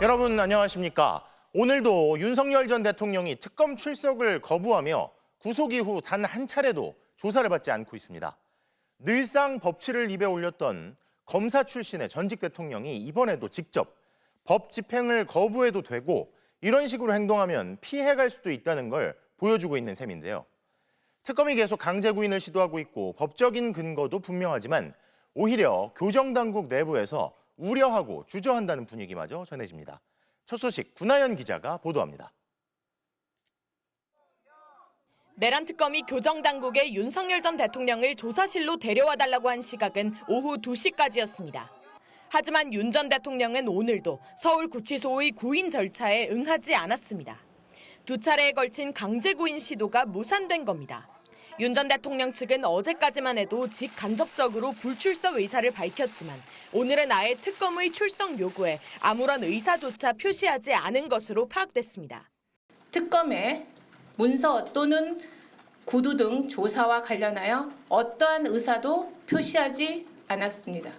여러분 안녕하십니까? 오늘도 윤석열 전 대통령이 특검 출석을 거부하며 구속 이후 단 한 차례도 조사를 받지 않고 있습니다. 늘상 법치를 입에 올렸던 검사 출신의 전직 대통령이 이번에도 직접 법 집행을 거부해도 되고 이런 식으로 행동하면 피해갈 수도 있다는 걸 보여주고 있는 셈인데요. 특검이 계속 강제 구인을 시도하고 있고 법적인 근거도 분명하지만 오히려 교정당국 내부에서 우려하고 주저한다는 분위기마저 전해집니다. 첫 소식 구나연 기자가 보도합니다. 내란 특검이 교정당국에 윤석열 전 대통령을 조사실로 데려와달라고 한 시각은 오후 2시까지였습니다. 하지만 윤 전 대통령은 오늘도 서울구치소의 구인 절차에 응하지 않았습니다. 두 차례에 걸친 강제 구인 시도가 무산된 겁니다. 윤 전 대통령 측은 어제까지만 해도 직간접적으로 불출석 의사를 밝혔지만 오늘은 아예 특검의 출석 요구에 아무런 의사조차 표시하지 않은 것으로 파악됐습니다. 특검에 문서 또는 구두 등 조사와 관련하여 어떠한 의사도 표시하지 않았습니다.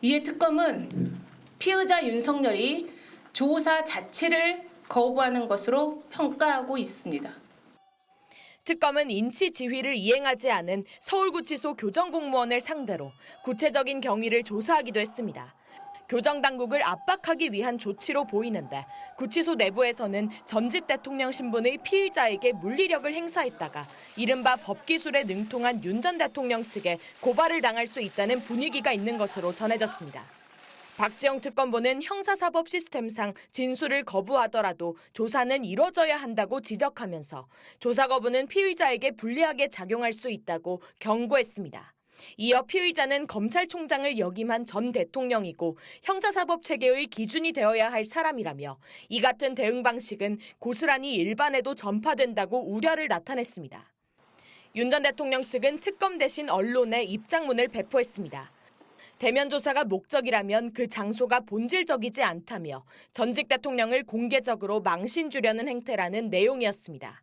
이에 특검은 피의자 윤석열이 조사 자체를 거부하는 것으로 평가하고 있습니다. 특검은 인치 지휘를 이행하지 않은 서울구치소 교정공무원을 상대로 구체적인 경위를 조사하기도 했습니다. 교정당국을 압박하기 위한 조치로 보이는데 구치소 내부에서는 전직 대통령 신분의 피의자에게 물리력을 행사했다가 이른바 법기술에 능통한 윤 전 대통령 측에 고발을 당할 수 있다는 분위기가 있는 것으로 전해졌습니다. 박지영 특검보는 형사사법 시스템상 진술을 거부하더라도 조사는 이뤄져야 한다고 지적하면서 조사 거부는 피의자에게 불리하게 작용할 수 있다고 경고했습니다. 이어 피의자는 검찰총장을 역임한 전 대통령이고 형사사법 체계의 기준이 되어야 할 사람이라며 이 같은 대응 방식은 고스란히 일반에도 전파된다고 우려를 나타냈습니다. 윤 전 대통령 측은 특검 대신 언론에 입장문을 배포했습니다. 대면 조사가 목적이라면 그 장소가 본질적이지 않다며 전직 대통령을 공개적으로 망신 주려는 행태라는 내용이었습니다.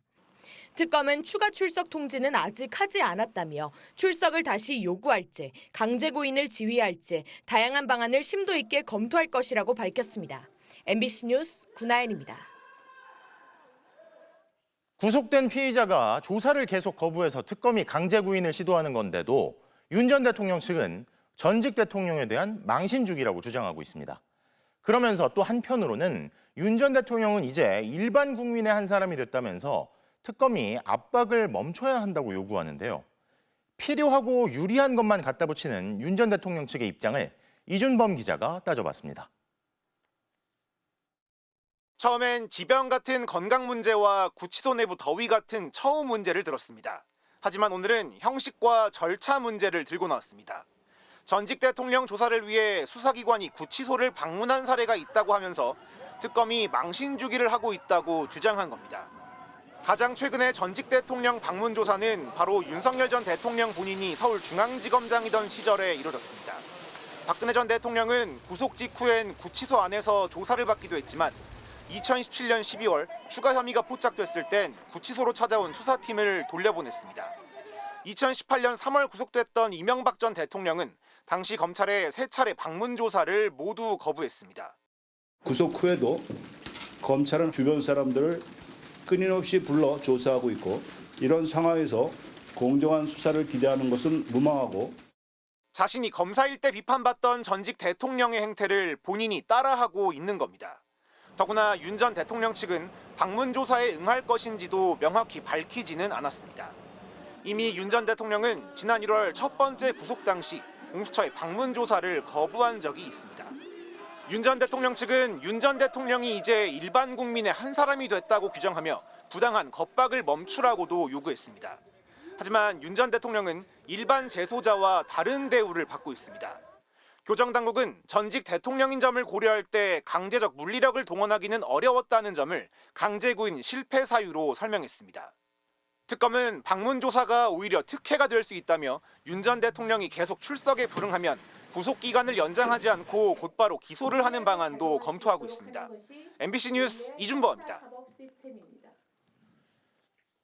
특검은 추가 출석 통지는 아직 하지 않았다며 출석을 다시 요구할지, 강제 구인을 지휘할지 다양한 방안을 심도 있게 검토할 것이라고 밝혔습니다. MBC 뉴스 구나연입니다. 구속된 피의자가 조사를 계속 거부해서 특검이 강제 구인을 시도하는 건데도 윤 전 대통령 측은 전직 대통령에 대한 망신주기라고 주장하고 있습니다. 그러면서 또 한편으로는 윤 전 대통령은 이제 일반 국민의 한 사람이 됐다면서 특검이 압박을 멈춰야 한다고 요구하는데요. 필요하고 유리한 것만 갖다 붙이는 윤 전 대통령 측의 입장을 이준범 기자가 따져봤습니다. 처음엔 지병 같은 건강 문제와 구치소 내부 더위 같은 처우 문제를 들었습니다. 하지만 오늘은 형식과 절차 문제를 들고 나왔습니다. 전직 대통령 조사를 위해 수사기관이 구치소를 방문한 사례가 있다고 하면서 특검이 망신주기를 하고 있다고 주장한 겁니다. 가장 최근의 전직 대통령 방문 조사는 바로 윤석열 전 대통령 본인이 서울중앙지검장이던 시절에 이루어졌습니다. 박근혜 전 대통령은 구속 직후엔 구치소 안에서 조사를 받기도 했지만 2017년 12월 추가 혐의가 포착됐을 땐 구치소로 찾아온 수사팀을 돌려보냈습니다. 2018년 3월 구속됐던 이명박 전 대통령은 당시 검찰의 3차례 방문 조사를 모두 거부했습니다. 구속 후에도 검찰은 주변 사람들을 끊임없이 불러 조사하고 있고 이런 상황에서 공정한 수사를 기대하는 것은 무망하고 자신이 검사일 때 비판받던 전직 대통령의 행태를 본인이 따라하고 있는 겁니다. 더구나 윤 전 대통령 측은 방문 조사에 응할 것인지도 명확히 밝히지는 않았습니다. 이미 윤 전 대통령은 지난 1월 첫 번째 구속 당시 공수처의 방문 조사를 거부한 적이 있습니다. 윤 전 대통령 측은 윤 전 대통령이 이제 일반 국민의 한 사람이 됐다고 규정하며 부당한 겁박을 멈추라고도 요구했습니다. 하지만 윤 전 대통령은 일반 재소자와 다른 대우를 받고 있습니다. 교정당국은 전직 대통령인 점을 고려할 때 강제적 물리력을 동원하기는 어려웠다는 점을 강제 구인 실패 사유로 설명했습니다. 특검은 방문 조사가 오히려 특혜가 될 수 있다며 윤 전 대통령이 계속 출석에 불응하면 구속 기간을 연장하지 않고 곧바로 기소를 하는 방안도 검토하고 있습니다. MBC 뉴스 이준범입니다.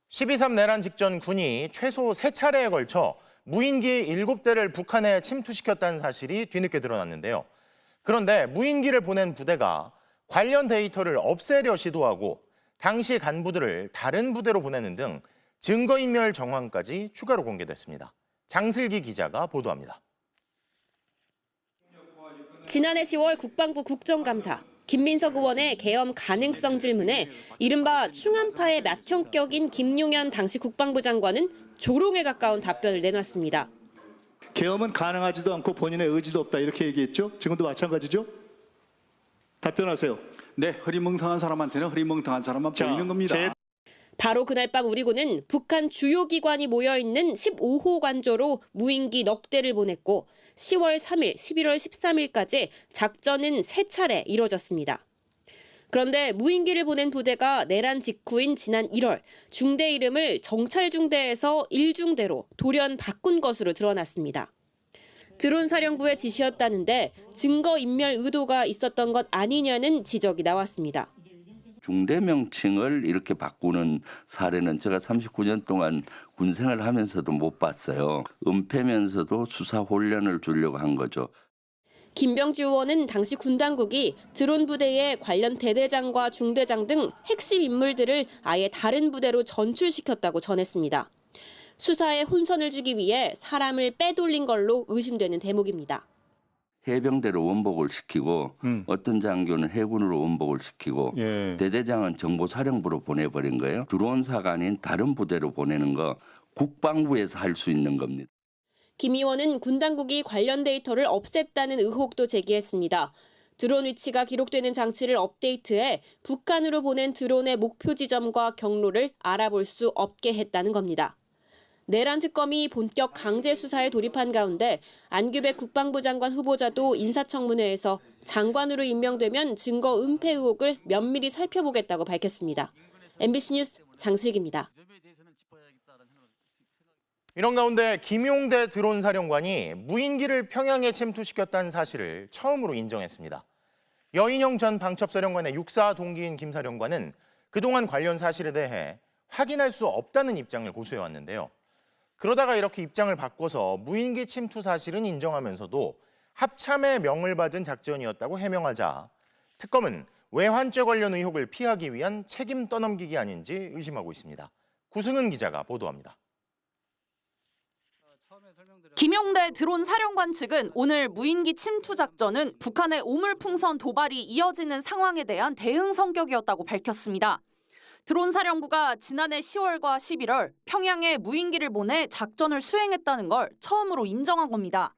12.3 내란 직전 군이 최소 3차례에 걸쳐 무인기 7대를 북한에 침투시켰다는 사실이 뒤늦게 드러났는데요. 그런데 무인기를 보낸 부대가 관련 데이터를 없애려 시도하고 당시 간부들을 다른 부대로 보내는 등 증거인멸 정황까지 추가로 공개됐습니다. 장슬기 기자가 보도합니다. 지난해 10월 국방부 국정감사, 김민석 의원의 계엄 가능성 질문에 이른바 충암파의 맏형격인 김용현 당시 국방부 장관은 조롱에 가까운 답변을 내놨습니다. 계엄은 가능하지도 않고 본인의 의지도 없다 이렇게 얘기했죠? 지금도 마찬가지죠? 답변하세요. 네, 흐리멍텅한 사람한테는 흐리멍텅한 사람만 보이는 겁니다. 바로 그날 밤 우리 군은 북한 주요 기관이 모여있는 15호 관저로 무인기 넉 대를 보냈고 10월 3일, 11월 13일까지 작전은 3차례 이뤄졌습니다. 그런데 무인기를 보낸 부대가 내란 직후인 지난 1월 중대 이름을 정찰중대에서 1중대로 돌연 바꾼 것으로 드러났습니다. 드론 사령부의 지시였다는데 증거인멸 의도가 있었던 것 아니냐는 지적이 나왔습니다. 중대 명칭을 이렇게 바꾸는 사례는 제가 39년 동안 군생활을 하면서도 못 봤어요. 은폐면서도 수사 훈련을 주려고 한 거죠. 김병주 의원은 당시 군 당국이 드론 부대의 관련 대대장과 중대장 등 핵심 인물들을 아예 다른 부대로 전출시켰다고 전했습니다. 수사에 혼선을 주기 위해 사람을 빼돌린 걸로 의심되는 대목입니다. 해병대로 원복을 시키고 어떤 장교는 해군으로 원복을 시키고 대대장은 정보사령부로 보내버린 거예요. 드론사가 아닌 다른 부대로 보내는 거 국방부에서 할 수 있는 겁니다. 김 의원은 군 당국이 관련 데이터를 없앴다는 의혹도 제기했습니다. 드론 위치가 기록되는 장치를 업데이트해 북한으로 보낸 드론의 목표 지점과 경로를 알아볼 수 없게 했다는 겁니다. 내란 특검이 본격 강제 수사에 돌입한 가운데 안규백 국방부 장관 후보자도 인사청문회에서 장관으로 임명되면 증거 은폐 의혹을 면밀히 살펴보겠다고 밝혔습니다. MBC 뉴스 장슬기입니다. 이런 가운데 김용대 드론 사령관이 무인기를 평양에 침투시켰다는 사실을 처음으로 인정했습니다. 여인영 전 방첩사령관의 육사 동기인 김 사령관은 그동안 관련 사실에 대해 확인할 수 없다는 입장을 고수해왔는데요. 그러다가 이렇게 입장을 바꿔서 무인기 침투 사실은 인정하면서도 합참의 명을 받은 작전이었다고 해명하자 특검은 외환죄 관련 의혹을 피하기 위한 책임 떠넘기기 아닌지 의심하고 있습니다. 구승은 기자가 보도합니다. 김용대 드론 사령관 측은 오늘 무인기 침투 작전은 북한의 오물풍선 도발이 이어지는 상황에 대한 대응 성격이었다고 밝혔습니다. 드론 사령부가 지난해 10월과 11월 평양에 무인기를 보내 작전을 수행했다는 걸 처음으로 인정한 겁니다.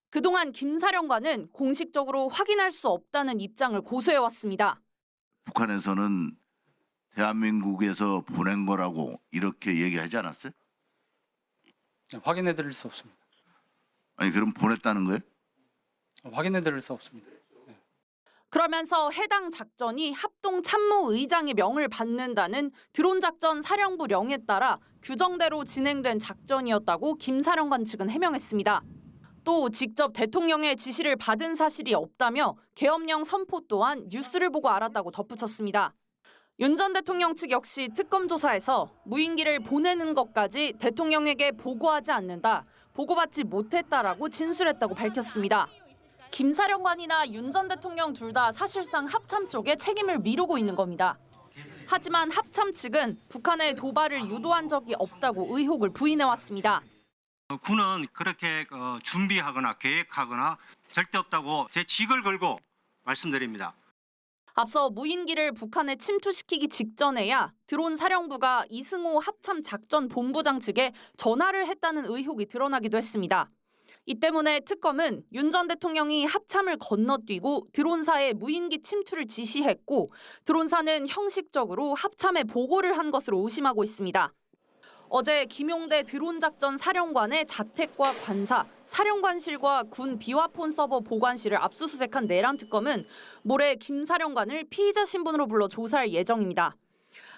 그동안 김 사령관은 공식적으로 확인할 수 없다는 입장을 고수해왔습니다. 북한에서는 대한민국에서 보낸 거라고 이렇게 얘기하지 않았어요? 확인해드릴 수 없습니다. 아니 그럼 보냈다는 거예요? 확인해드릴 수 없습니다. 그러면서 해당 작전이 합동참모의장의 명을 받는다는 드론 작전 사령부령에 따라 규정대로 진행된 작전이었다고 김 사령관 측은 해명했습니다. 또 직접 대통령의 지시를 받은 사실이 없다며 계엄령 선포 또한 뉴스를 보고 알았다고 덧붙였습니다. 윤 전 대통령 측 역시 특검 조사에서 무인기를 보내는 것까지 대통령에게 보고하지 않는다, 보고받지 못했다라고 진술했다고 밝혔습니다. 김 사령관이나 윤 전 대통령 둘 다 사실상 합참 쪽에 책임을 미루고 있는 겁니다. 하지만 합참 측은 북한의 도발을 유도한 적이 없다고 의혹을 부인해왔습니다. 군은 그렇게 준비하거나 계획하거나 절대 없다고 제 직을 걸고 말씀드립니다. 앞서 무인기를 북한에 침투시키기 직전에야 드론 사령부가 이승호 합참 작전 본부장 측에 전화를 했다는 의혹이 드러나기도 했습니다. 이 때문에 특검은 윤 전 대통령이 합참을 건너뛰고 드론사에 무인기 침투를 지시했고 드론사는 형식적으로 합참에 보고를 한 것으로 의심하고 있습니다. 어제 김용대 드론 작전 사령관의 자택과 관사, 사령관실과 군 비화폰 서버 보관실을 압수수색한 내란 특검은 모레 김 사령관을 피의자 신분으로 불러 조사할 예정입니다.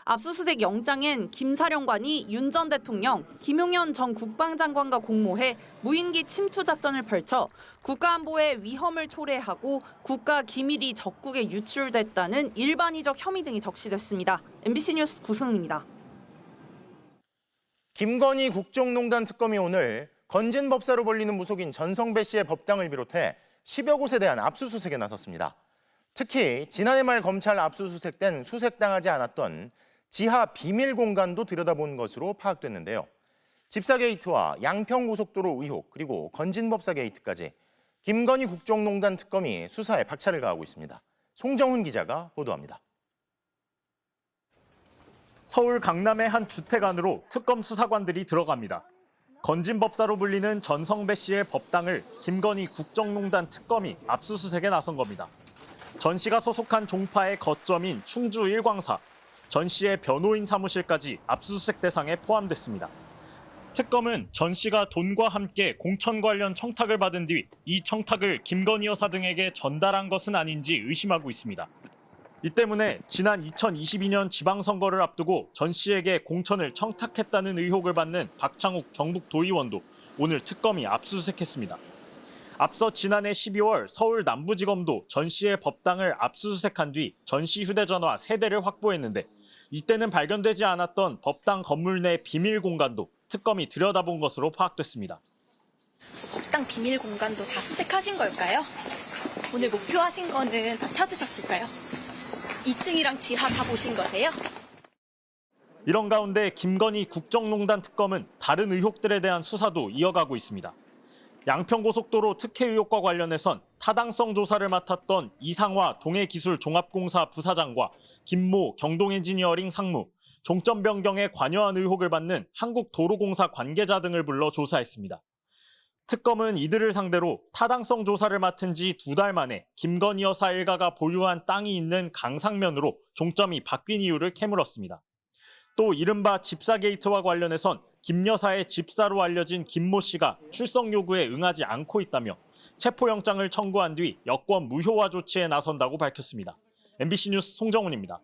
압수수색 영장엔 김 사령관이 윤 전 대통령, 김용현 전 국방장관과 공모해 무인기 침투 작전을 펼쳐 국가안보에 위험을 초래하고 국가 기밀이 적국에 유출됐다는 일반이적 혐의 등이 적시됐습니다. MBC 뉴스 구승은입니다. 김건희 국정농단 특검이 오늘 건진 법사로 불리는 무속인 전성배 씨의 법당을 비롯해 10여 곳에 대한 압수수색에 나섰습니다. 특히 지난해 말 검찰 압수수색된 수색당하지 않았던 지하 비밀 공간도 들여다본 것으로 파악됐는데요. 집사 게이트와 양평고속도로 의혹 그리고 건진법사 게이트까지 김건희 국정농단 특검이 수사에 박차를 가하고 있습니다. 송정훈 기자가 보도합니다. 서울 강남의 한 주택 안으로 특검 수사관들이 들어갑니다. 건진법사로 불리는 전성배 씨의 법당을 김건희 국정농단 특검이 압수수색에 나선 겁니다. 전 씨가 소속한 종파의 거점인 충주 일광사, 전 씨의 변호인 사무실까지 압수수색 대상에 포함됐습니다. 특검은 전 씨가 돈과 함께 공천 관련 청탁을 받은 뒤 이 청탁을 김건희 여사 등에게 전달한 것은 아닌지 의심하고 있습니다. 이 때문에 지난 2022년 지방선거를 앞두고 전 씨에게 공천을 청탁했다는 의혹을 받는 박창욱 경북도의원도 오늘 특검이 압수수색했습니다. 앞서 지난해 12월 서울 남부지검도 전 씨의 법당을 압수수색한 뒤 전 씨 휴대전화 3대를 확보했는데 이때는 발견되지 않았던 법당 건물 내 비밀 공간도 특검이 들여다본 것으로 파악됐습니다. 법당 비밀 공간도 다 수색하신 걸까요? 오늘 목표하신 거는 다 찾으셨을까요? 2층이랑 지하 다 보신 거세요? 이런 가운데 김건희 국정농단 특검은 다른 의혹들에 대한 수사도 이어가고 있습니다. 양평고속도로 특혜 의혹과 관련해선 타당성 조사를 맡았던 이상화 동해기술종합공사 부사장과 김모 경동엔지니어링 상무, 종점 변경에 관여한 의혹을 받는 한국도로공사 관계자 등을 불러 조사했습니다. 특검은 이들을 상대로 타당성 조사를 맡은 지 2달 만에 김건희 여사 일가가 보유한 땅이 있는 강상면으로 종점이 바뀐 이유를 캐물었습니다. 또 이른바 집사 게이트와 관련해선 김 여사의 집사로 알려진 김모 씨가 출석 요구에 응하지 않고 있다며 체포영장을 청구한 뒤 여권 무효화 조치에 나선다고 밝혔습니다. MBC 뉴스 송정훈입니다.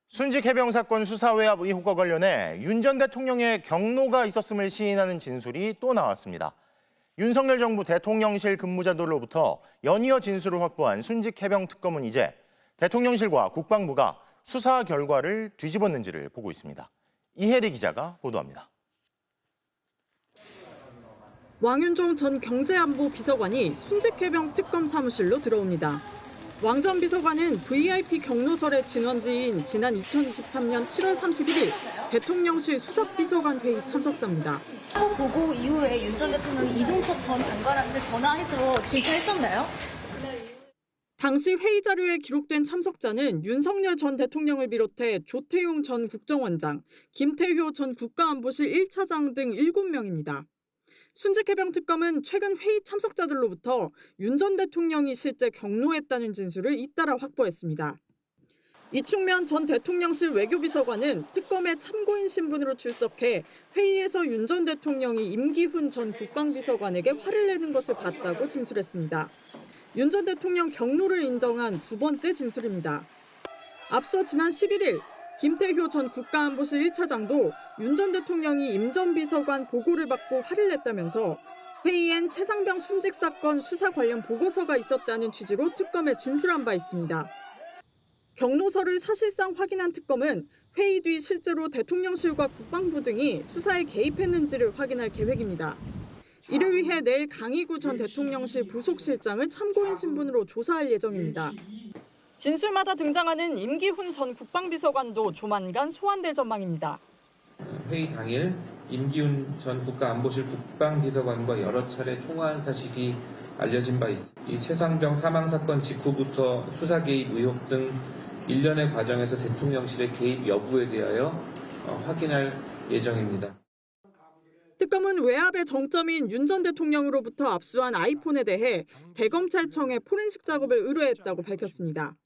순직 해병 사건 수사 외압 의혹과 관련해 윤 전 대통령의 경로가 있었음을 시인하는 진술이 또 나왔습니다. 윤석열 정부 대통령실 근무자들로부터 연이어 진술을 확보한 순직 해병 특검은 이제 대통령실과 국방부가 수사 결과를 뒤집었는지를 보고 있습니다. 이혜리 기자가 보도합니다. 왕윤종 전 경제안보 비서관이 순직해병 특검 사무실로 들어옵니다. 왕 전 비서관은 VIP 경로설의 진원지인 지난 2023년 7월 31일 대통령실 수석비서관 회의 참석자입니다. 보고 이후에 윤 전 대통령이 이중섭 전 장관한테 전화해서 질타했었나요? 당시 회의 자료에 기록된 참석자는 윤석열 전 대통령을 비롯해 조태용 전 국정원장, 김태효 전 국가안보실 1차장 등 7명입니다. 순직해병 특검은 최근 회의 참석자들로부터 윤 전 대통령이 실제 경로했다는 진술을 잇따라 확보했습니다. 이충면 전 대통령실 외교비서관은 특검의 참고인 신분으로 출석해 회의에서 윤 전 대통령이 임기훈 전 국방비서관에게 화를 내는 것을 봤다고 진술했습니다. 윤 전 대통령 경로를 인정한 두 번째 진술입니다. 앞서 지난 11일 김태효 전 국가안보실 1차장도 윤 전 대통령이 임 전 비서관 보고를 받고 화를 냈다면서 회의엔 최상병 순직 사건 수사 관련 보고서가 있었다는 취지로 특검에 진술한 바 있습니다. 경로서를 사실상 확인한 특검은 회의 뒤 실제로 대통령실과 국방부 등이 수사에 개입했는지를 확인할 계획입니다. 이를 위해 내일 강희구 전 대통령실 부속실장을 참고인 신분으로 조사할 예정입니다. 진술마다 등장하는 임기훈 전 국방비서관도 조만간 소환될 전망입니다. 회의 당일 임기훈 전 국가안보실 국방비서관과 여러 차례 통화한 사실이 알려진 바 있습니다. 이 최상병 사망 사건 직후부터 수사 개입 의혹 등 일련의 과정에서 대통령실의 개입 여부에 대하여 확인할 예정입니다. 특검은 외압의 정점인 윤 전 대통령으로부터 압수한 아이폰에 대해 대검찰청에 포렌식 작업을 의뢰했다고 밝혔습니다.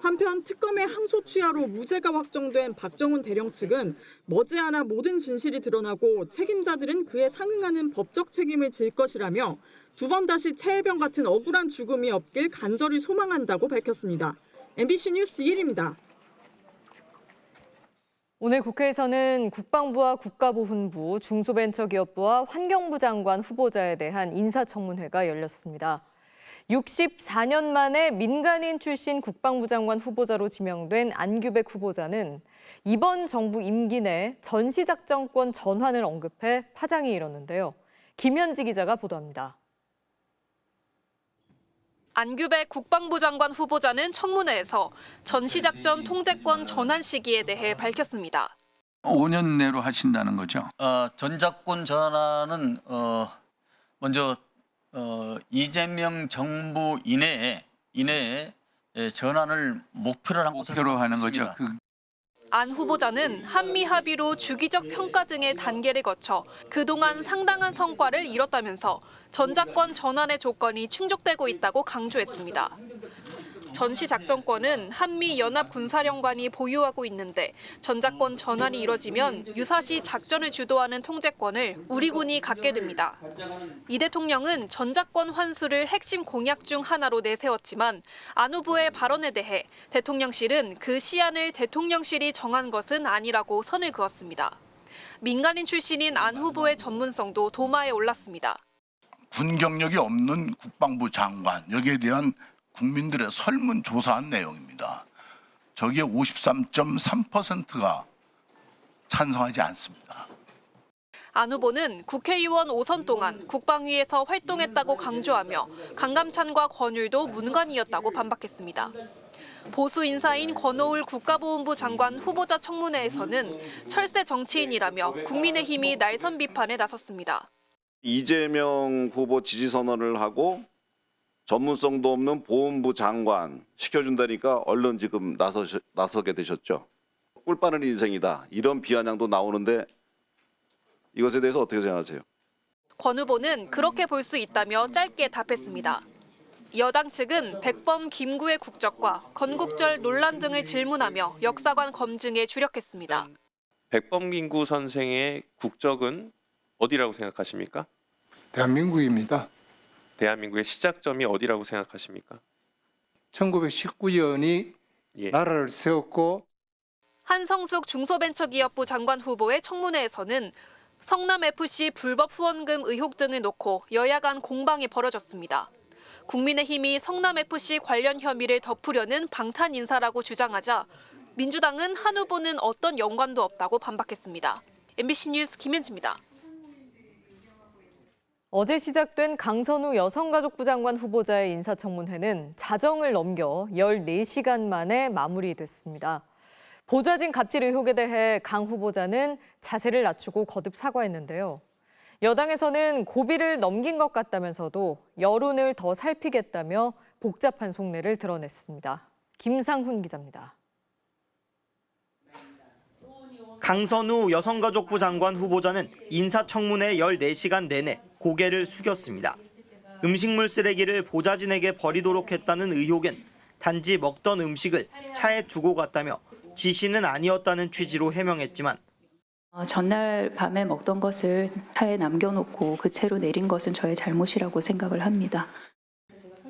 한편 특검의 항소 취하로 무죄가 확정된 박정훈 대령 측은 머지않아 모든 진실이 드러나고 책임자들은 그에 상응하는 법적 책임을 질 것이라며 두 번 다시 최혜병 같은 억울한 죽음이 없길 간절히 소망한다고 밝혔습니다. MBC 뉴스 이혜리입니다. 오늘 국회에서는 국방부와 국가보훈부, 중소벤처기업부와 환경부 장관 후보자에 대한 인사청문회가 열렸습니다. 64년 만에 민간인 출신 국방부 장관 후보자로 지명된 안규백 후보자는 이번 정부 임기 내 전시작전권 전환을 언급해 파장이 일었는데요. 김현지 기자가 보도합니다. 안규백 국방부 장관 후보자는 청문회에서 전시작전 통제권 전환 시기에 대해 밝혔습니다. 5년 내로 하신다는 거죠? 전작권 전환은 먼저 이재명 정부 이내에 전환을 목표로 하는 거죠. 안 후보자는 한미 합의로 주기적 평가 등의 단계를 거쳐 그동안 상당한 성과를 이뤘다면서 전작권 전환의 조건이 충족되고 있다고 강조했습니다. 전시작전권은 한미 연합군사령관이 보유하고 있는데 전작권 전환이 이뤄지면 유사시 작전을 주도하는 통제권을 우리 군이 갖게 됩니다. 이 대통령은 전작권 환수를 핵심 공약 중 하나로 내세웠지만 안 후보의 발언에 대해 대통령실은 그 시안을 대통령실이 정한 것은 아니라고 선을 그었습니다. 민간인 출신인 안 후보의 전문성도 도마에 올랐습니다. 군 경력이 없는 국방부 장관, 여기에 대한 국민들의 설문조사한 내용입니다. 저기에 53.3%가 찬성하지 않습니다. 안 후보는 국회의원 5선 동안 국방위에서 활동했다고 강조하며 강감찬과 권율도 문관이었다고 반박했습니다. 보수 인사인 권오울 국가보훈부 장관 후보자 청문회에서는 철새 정치인이라며 국민의힘이 날선 비판에 나섰습니다. 이재명 후보 지지 선언을 하고 전문성도 없는 보훈부 장관 시켜준다니까 얼른 지금 나서게 되셨죠. 꿀빠른 인생이다. 이런 비아냥도 나오는데 이것에 대해서 어떻게 생각하세요? 권 후보는 그렇게 볼 수 있다며 짧게 답했습니다. 여당 측은 백범 김구의 국적과 건국절 논란 등을 질문하며 역사관 검증에 주력했습니다. 백범 김구 선생의 국적은 어디라고 생각하십니까? 대한민국입니다. 대한민국의 시작점이 어디라고 생각하십니까? 1919년이 나라를 세웠고 한성숙 중소벤처기업부 장관 후보의 청문회에서는 성남FC 불법 후원금 의혹 등을 놓고 여야 간 공방이 벌어졌습니다. 국민의힘이 성남FC 관련 혐의를 덮으려는 방탄 인사라고 주장하자 민주당은 한 후보는 어떤 연관도 없다고 반박했습니다. MBC 뉴스 김현지입니다. 어제 시작된 강선우 여성가족부 장관 후보자의 인사청문회는 자정을 넘겨 14시간 만에 마무리됐습니다. 보좌진 갑질 의혹에 대해 강 후보자는 자세를 낮추고 거듭 사과했는데요. 여당에서는 고비를 넘긴 것 같다면서도 여론을 더 살피겠다며 복잡한 속내를 드러냈습니다. 김상훈 기자입니다. 강선우 여성가족부 장관 후보자는 인사청문회 14시간 내내 고개를 숙였습니다. 음식물 쓰레기를 보좌진에게 버리도록 했다는 의혹엔 단지 먹던 음식을 차에 두고 갔다며 지시는 아니었다는 취지로 해명했지만 전날 밤에 먹던 것을 차에 남겨놓고 그 채로 내린 것은 저의 잘못이라고 생각을 합니다.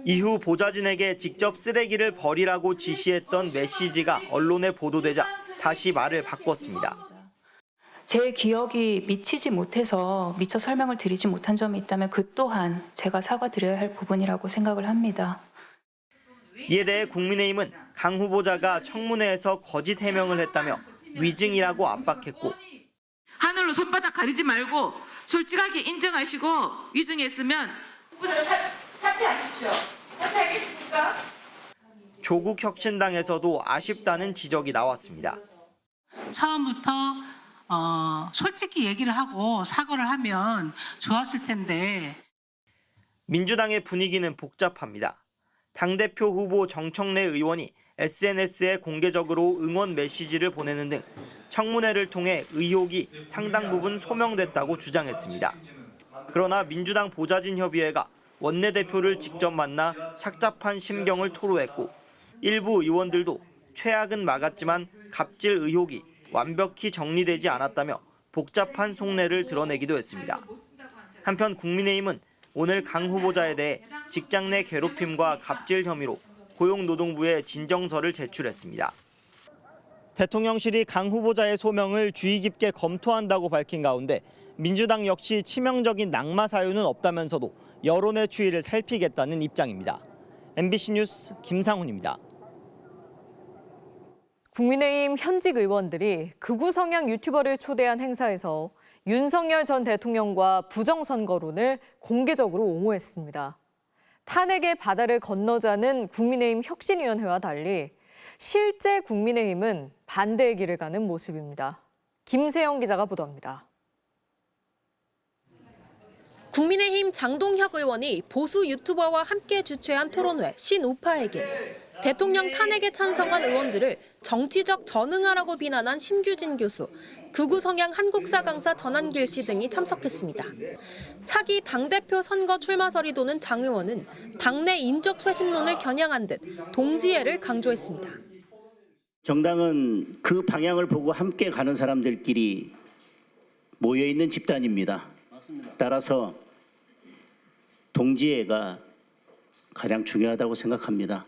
이후 보좌진에게 직접 쓰레기를 버리라고 지시했던 메시지가 언론에 보도되자 다시 말을 바꿨습니다. 제 기억이 미처 설명을 드리지 못한 점이 있다면 그 또한 제가 사과드려야 할 부분이라고 생각을 합니다. 이에 대해 국민의힘은 강 후보자가 청문회에서 거짓 해명을 했다며 위증이라고 압박했고 하늘로 손바닥 가리지 말고 솔직하게 인정하시고 위증했으면 후보자 사퇴하십시오. 사퇴하겠습니까? 조국 혁신당에서도 아쉽다는 지적이 나왔습니다. 처음부터 솔직히 얘기를 하고 사과를 하면 좋았을 텐데. 민주당의 분위기는 복잡합니다. 당대표 후보 정청래 의원이 SNS에 공개적으로 응원 메시지를 보내는 등 청문회를 통해 의혹이 상당 부분 소명됐다고 주장했습니다. 그러나 민주당 보좌진협의회가 원내대표를 직접 만나 착잡한 심경을 토로했고 일부 의원들도 최악은 막았지만 갑질 의혹이 완벽히 정리되지 않았다며 복잡한 속내를 드러내기도 했습니다. 한편 국민의힘은 오늘 강 후보자에 대해 직장 내 괴롭힘과 갑질 혐의로 고용노동부에 진정서를 제출했습니다. 대통령실이 강 후보자의 소명을 주의 깊게 검토한다고 밝힌 가운데 민주당 역시 치명적인 낙마 사유는 없다면서도 여론의 추이를 살피겠다는 입장입니다. MBC 뉴스 김상훈입니다. 국민의힘 현직 의원들이 극우 성향 유튜버를 초대한 행사에서 윤석열 전 대통령과 부정선거론을 공개적으로 옹호했습니다. 탄핵의 바다를 건너자는 국민의힘 혁신위원회와 달리 실제 국민의힘은 반대의 길을 가는 모습입니다. 김세영 기자가 보도합니다. 국민의힘 장동혁 의원이 보수 유튜버와 함께 주최한 토론회 신우파에게 대통령 탄핵에 찬성한 의원들을 정치적 전응하라고 비난한 심규진 교수, 극우 성향 한국사 강사 전한길 씨 등이 참석했습니다. 차기 당대표 선거 출마설이 도는 장 의원은 당내 인적 쇄신론을 겨냥한 듯 동지애를 강조했습니다. 정당은 그 방향을 보고 함께 가는 사람들끼리 모여있는 집단입니다. 따라서 동지애가 가장 중요하다고 생각합니다.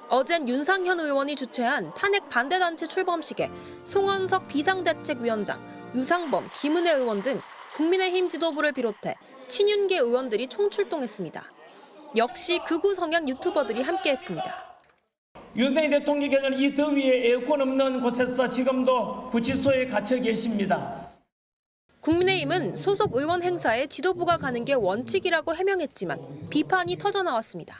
어젠 윤상현 의원이 주최한 탄핵 반대단체 출범식에 송원석 비상대책위원장, 유상범, 김은혜 의원 등 국민의힘 지도부를 비롯해 친윤계 의원들이 총출동했습니다. 역시 극우 성향 유튜버들이 함께했습니다. 윤석열 대통령께서는 이 더위에 에어컨 없는 곳에서 지금도 구치소에 갇혀 계십니다. 국민의힘은 소속 의원 행사에 지도부가 가는 게 원칙이라고 해명했지만 비판이 터져나왔습니다.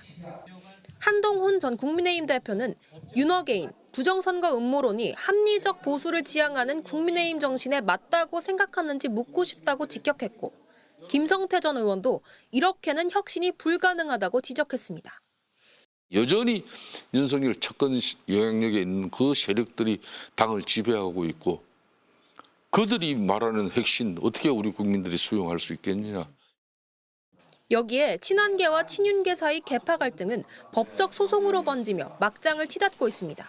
한동훈 전 국민의힘 대표는 윤어게인, 부정선거 음모론이 합리적 보수를 지향하는 국민의힘 정신에 맞다고 생각하는지 묻고 싶다고 직격했고, 김성태 전 의원도 이렇게는 혁신이 불가능하다고 지적했습니다. 여전히 윤석열 chấp 영향력에 있는 그 세력들이 당을 지배하고 있고 그들이 말하는 핵심 어떻게 우리 국민들이 수용할 수 있겠느냐. 여기에 친한계와 친윤계 사이 계파 갈등은 법적 소송으로 번지며 막장을 치닫고 있습니다.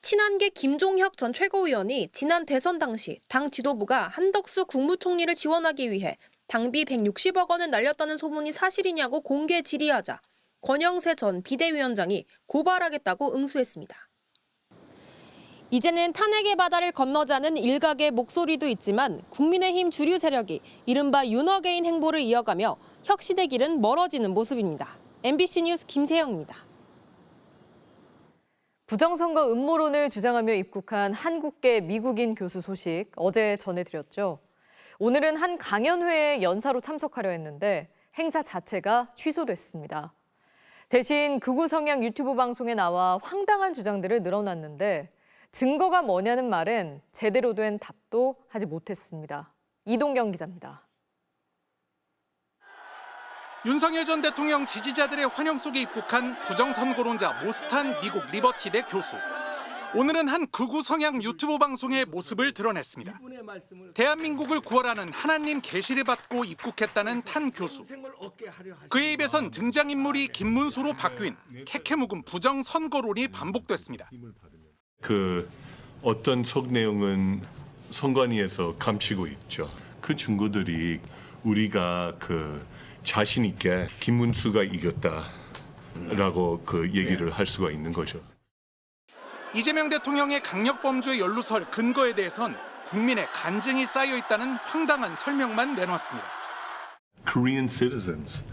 친한계 김종혁 전 최고위원이 지난 대선 당시 당 지도부가 한덕수 국무총리를 지원하기 위해 당비 160억 원을 날렸다는 소문이 사실이냐고 공개 질의하자 권영세 전 비대위원장이 고발하겠다고 응수했습니다. 이제는 탄핵의 바다를 건너자는 일각의 목소리도 있지만 국민의힘 주류 세력이 이른바 윤어게인 행보를 이어가며 혁신의 길은 멀어지는 모습입니다. MBC 뉴스 김세영입니다. 부정선거 음모론을 주장하며 입국한 한국계 미국인 교수 소식 어제 전해드렸죠. 오늘은 한 강연회에 연사로 참석하려 했는데 행사 자체가 취소됐습니다. 대신 극우 성향 유튜브 방송에 나와 황당한 주장들을 늘어놨는데 증거가 뭐냐는 말엔 제대로 된 답도 하지 못했습니다. 이동경 기자입니다. 윤석열 전 대통령 지지자들의 환영 속에 입국한 부정선거론자 모스탄 미국 리버티대 교수. 오늘은 한 극우 성향 유튜브 방송의 모습을 드러냈습니다. 대한민국을 구원하는 하나님 계시를 받고 입국했다는 탄 교수. 그의 입에선 등장인물이 김문수로 바뀐 캐캐묵은 부정선거론이 반복됐습니다. 어떤 속 내용은 선관위에서 감추고 있죠. 그 증거들이 우리가 자신 있게 김문수가 이겼다라고 얘기를 할 수가 있는 거죠. 이재명 대통령의 강력범죄 연루설 근거에 대해선 국민의 간증이 쌓여 있다는 황당한 설명만 내놨습니다. Korean citizens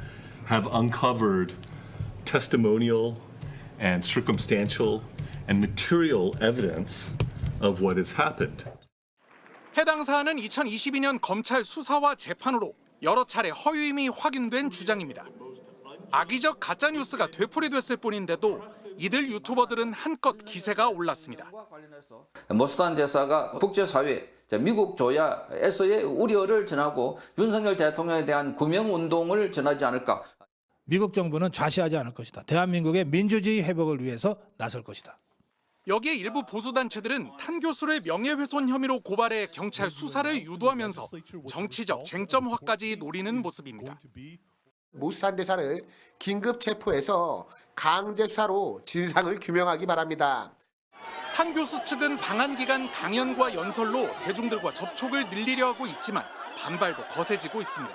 have uncovered testimonial and circumstantial and material evidence of what has happened. 해당 사안은 2022년 검찰 수사와 재판으로 여러 차례 허위임이 확인된 주장입니다. 악의적 가짜뉴스가 되풀이됐을 뿐인데도 이들 유튜버들은 한껏 기세가 올랐습니다. 모스탄 대사가 국제사회, 미국 조야에서의 우려를 전하고 윤석열 대통령에 대한 구명운동을 전하지 않을까. 미국 정부는 좌시하지 않을 것이다. 대한민국의 민주주의 회복을 위해서 나설 것이다. 여기에 일부 보수단체들은 탄 교수를 명예훼손 혐의로 고발해 경찰 수사를 유도하면서 정치적 쟁점화까지 노리는 모습입니다. 모스탄 대사를 긴급 체포해서 강제 수사로 진상을 규명하기 바랍니다. 탄 교수 측은 방한 기간 강연과 연설로 대중들과 접촉을 늘리려 하고 있지만 반발도 거세지고 있습니다.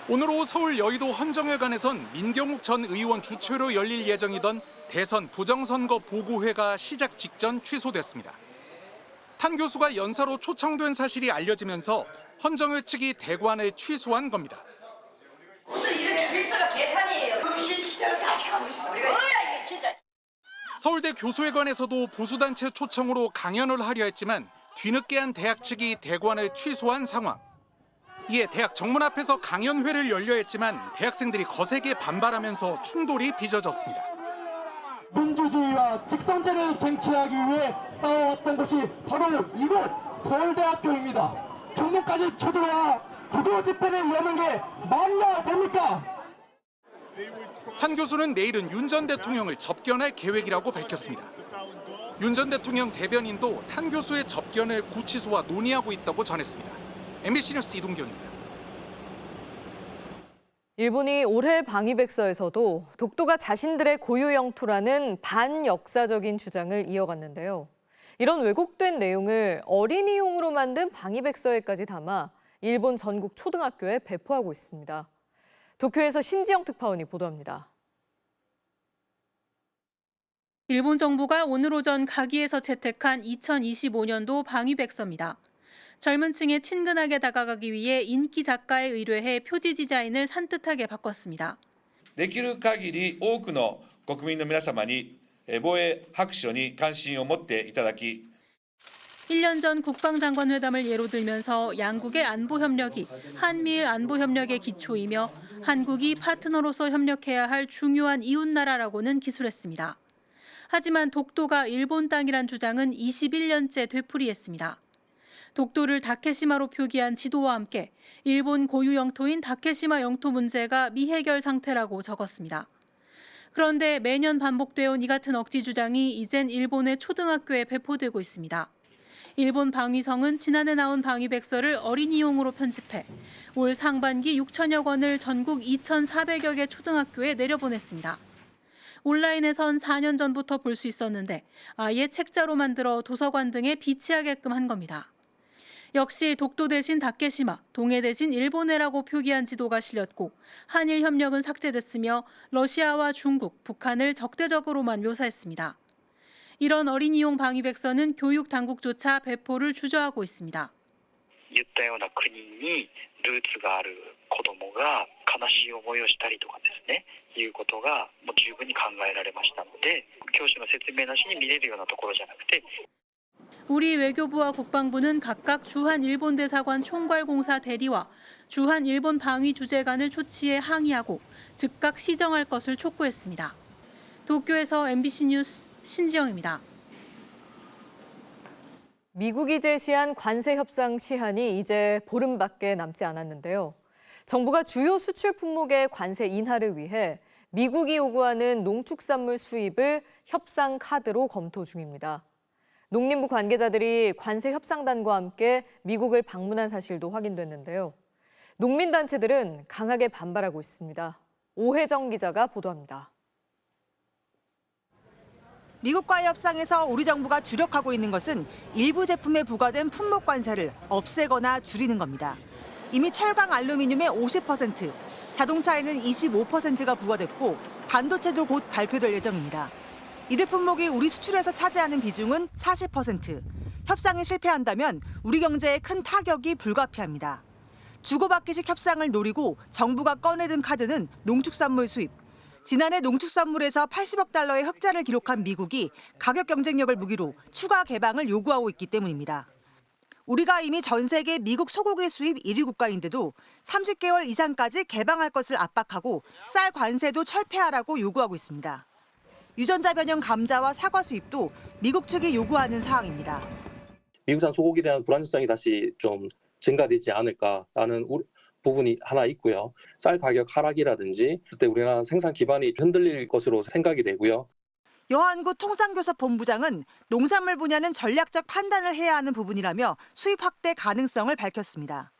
오늘 오후 서울 여의도 헌정회관에선 민경욱 전 의원 주최로 열릴 예정이던 대선 부정선거 보고회가 시작 직전 취소됐습니다. 탄 교수가 연사로 초청된 사실이 알려지면서 헌정회 측이 대관을 취소한 겁니다. 무슨 이렇게 질서가 개판이에요. 무신 시대로 다시 가고 있어. 뭐야 이게 진짜. 서울대 교수회관에서도 보수단체 초청으로 강연을 하려 했지만 뒤늦게 한 대학 측이 대관을 취소한 상황. 이에 대학 정문 앞에서 강연회를 열려 했지만 대학생들이 거세게 반발하면서 충돌이 빚어졌습니다. 민주주의와 직선제를 쟁취하기 위해 싸워왔던 곳이 바로 이곳 서울대학교입니다. 종로까지 쳐들어와 구도 집회를 여는 게 말이나 됩니까? 한 교수는 내일은 윤 전 대통령을 접견할 계획이라고 밝혔습니다. 윤 전 대통령 대변인도 탄 교수의 접견을 구치소와 논의하고 있다고 전했습니다. MBC 뉴스 이동경입니다. 일본이 올해 방위백서에서도 독도가 자신들의 고유 영토라는 반역사적인 주장을 이어갔는데요. 이런 왜곡된 내용을 어린이용으로 만든 방위백서에까지 담아 일본 전국 초등학교에 배포하고 있습니다. 도쿄에서 신지영 특파원이 보도합니다. 일본 정부가 오늘 오전 가기에서 채택한 2025년도 방위백서입니다. 젊은 층에 친근하게 다가가기 위해 인기 작가에 의뢰해 표지 디자인을 산뜻하게 바꿨습니다. できる限り多くの国民の皆様に防衛白書に関心を持っていただき 1년 전 국방장관 회담을 예로 들면서 양국의 안보 협력이 한미일 안보 협력의 기초이며 한국이 파트너로서 협력해야 할 중요한 이웃나라라고는 기술했습니다. 하지만 독도가 일본 땅이란 주장은 21년째 되풀이했습니다. 독도를 다케시마로 표기한 지도와 함께 일본 고유 영토인 다케시마 영토 문제가 미해결 상태라고 적었습니다. 그런데 매년 반복되어 온 이 같은 억지 주장이 이젠 일본의 초등학교에 배포되고 있습니다. 일본 방위성은 지난해 나온 방위백서를 어린이용으로 편집해 올 상반기 6천여 권을 전국 2,400여 개 초등학교에 내려보냈습니다. 온라인에선 4년 전부터 볼 수 있었는데 아예 책자로 만들어 도서관 등에 비치하게끔 한 겁니다. 역시 독도 대신 다케시마, 동해 대신 일본해라고 표기한 지도가 실렸고 한일 협력은 삭제됐으며 러시아와 중국, 북한을 적대적으로만 묘사했습니다. 이런 어린이용 방위백서는 교육 당국조차 배포를 주저하고 있습니다. 言ったような国にルーツがある子どもが悲しい思いをしたりとかですね、いうことがもう十分に考えられましたので、教師の説明なしに見れるようなところじゃなくて 우리 외교부와 국방부는 각각 주한 일본 대사관 총괄공사 대리와 주한 일본 방위 주재관을 초치해 항의하고 즉각 시정할 것을 촉구했습니다. 도쿄에서 MBC 뉴스 신지영입니다. 미국이 제시한 관세 협상 시한이 이제 보름밖에 남지 않았는데요. 정부가 주요 수출 품목의 관세 인하를 위해 미국이 요구하는 농축산물 수입을 협상 카드로 검토 중입니다. 농림부 관계자들이 관세 협상단과 함께 미국을 방문한 사실도 확인됐는데요. 농민단체들은 강하게 반발하고 있습니다. 오혜정 기자가 보도합니다. 미국과의 협상에서 우리 정부가 주력하고 있는 것은 일부 제품에 부과된 품목 관세를 없애거나 줄이는 겁니다. 이미 철강 알루미늄의 50%, 자동차에는 25%가 부과됐고 반도체도 곧 발표될 예정입니다. 이들 품목이 우리 수출에서 차지하는 비중은 40%. 협상이 실패한다면 우리 경제에 큰 타격이 불가피합니다. 주고받기식 협상을 노리고 정부가 꺼내든 카드는 농축산물 수입. 지난해 농축산물에서 80억 달러의 흑자를 기록한 미국이 가격 경쟁력을 무기로 추가 개방을 요구하고 있기 때문입니다. 우리가 이미 전 세계 미국 소고기 수입 1위 국가인데도 30개월 이상까지 개방할 것을 압박하고 쌀 관세도 철폐하라고 요구하고 있습니다. 유전자 변형 감자와 사과 수입도 미국 측이 요구하는 사항입니다. 미국산 소고기에 대한 불안정성이 다시 좀 증가되지 않을까라는 부분이 하나 있고요. 쌀 가격 하락이라든지 그때 우리나라 생산 기반이 흔들릴 것으로 생각이 되고요. 여한구 통상교섭본부장은 농산물 분야는 전략적 판단을 해야 하는 부분이라며 수입 확대 가능성을 밝혔습니다.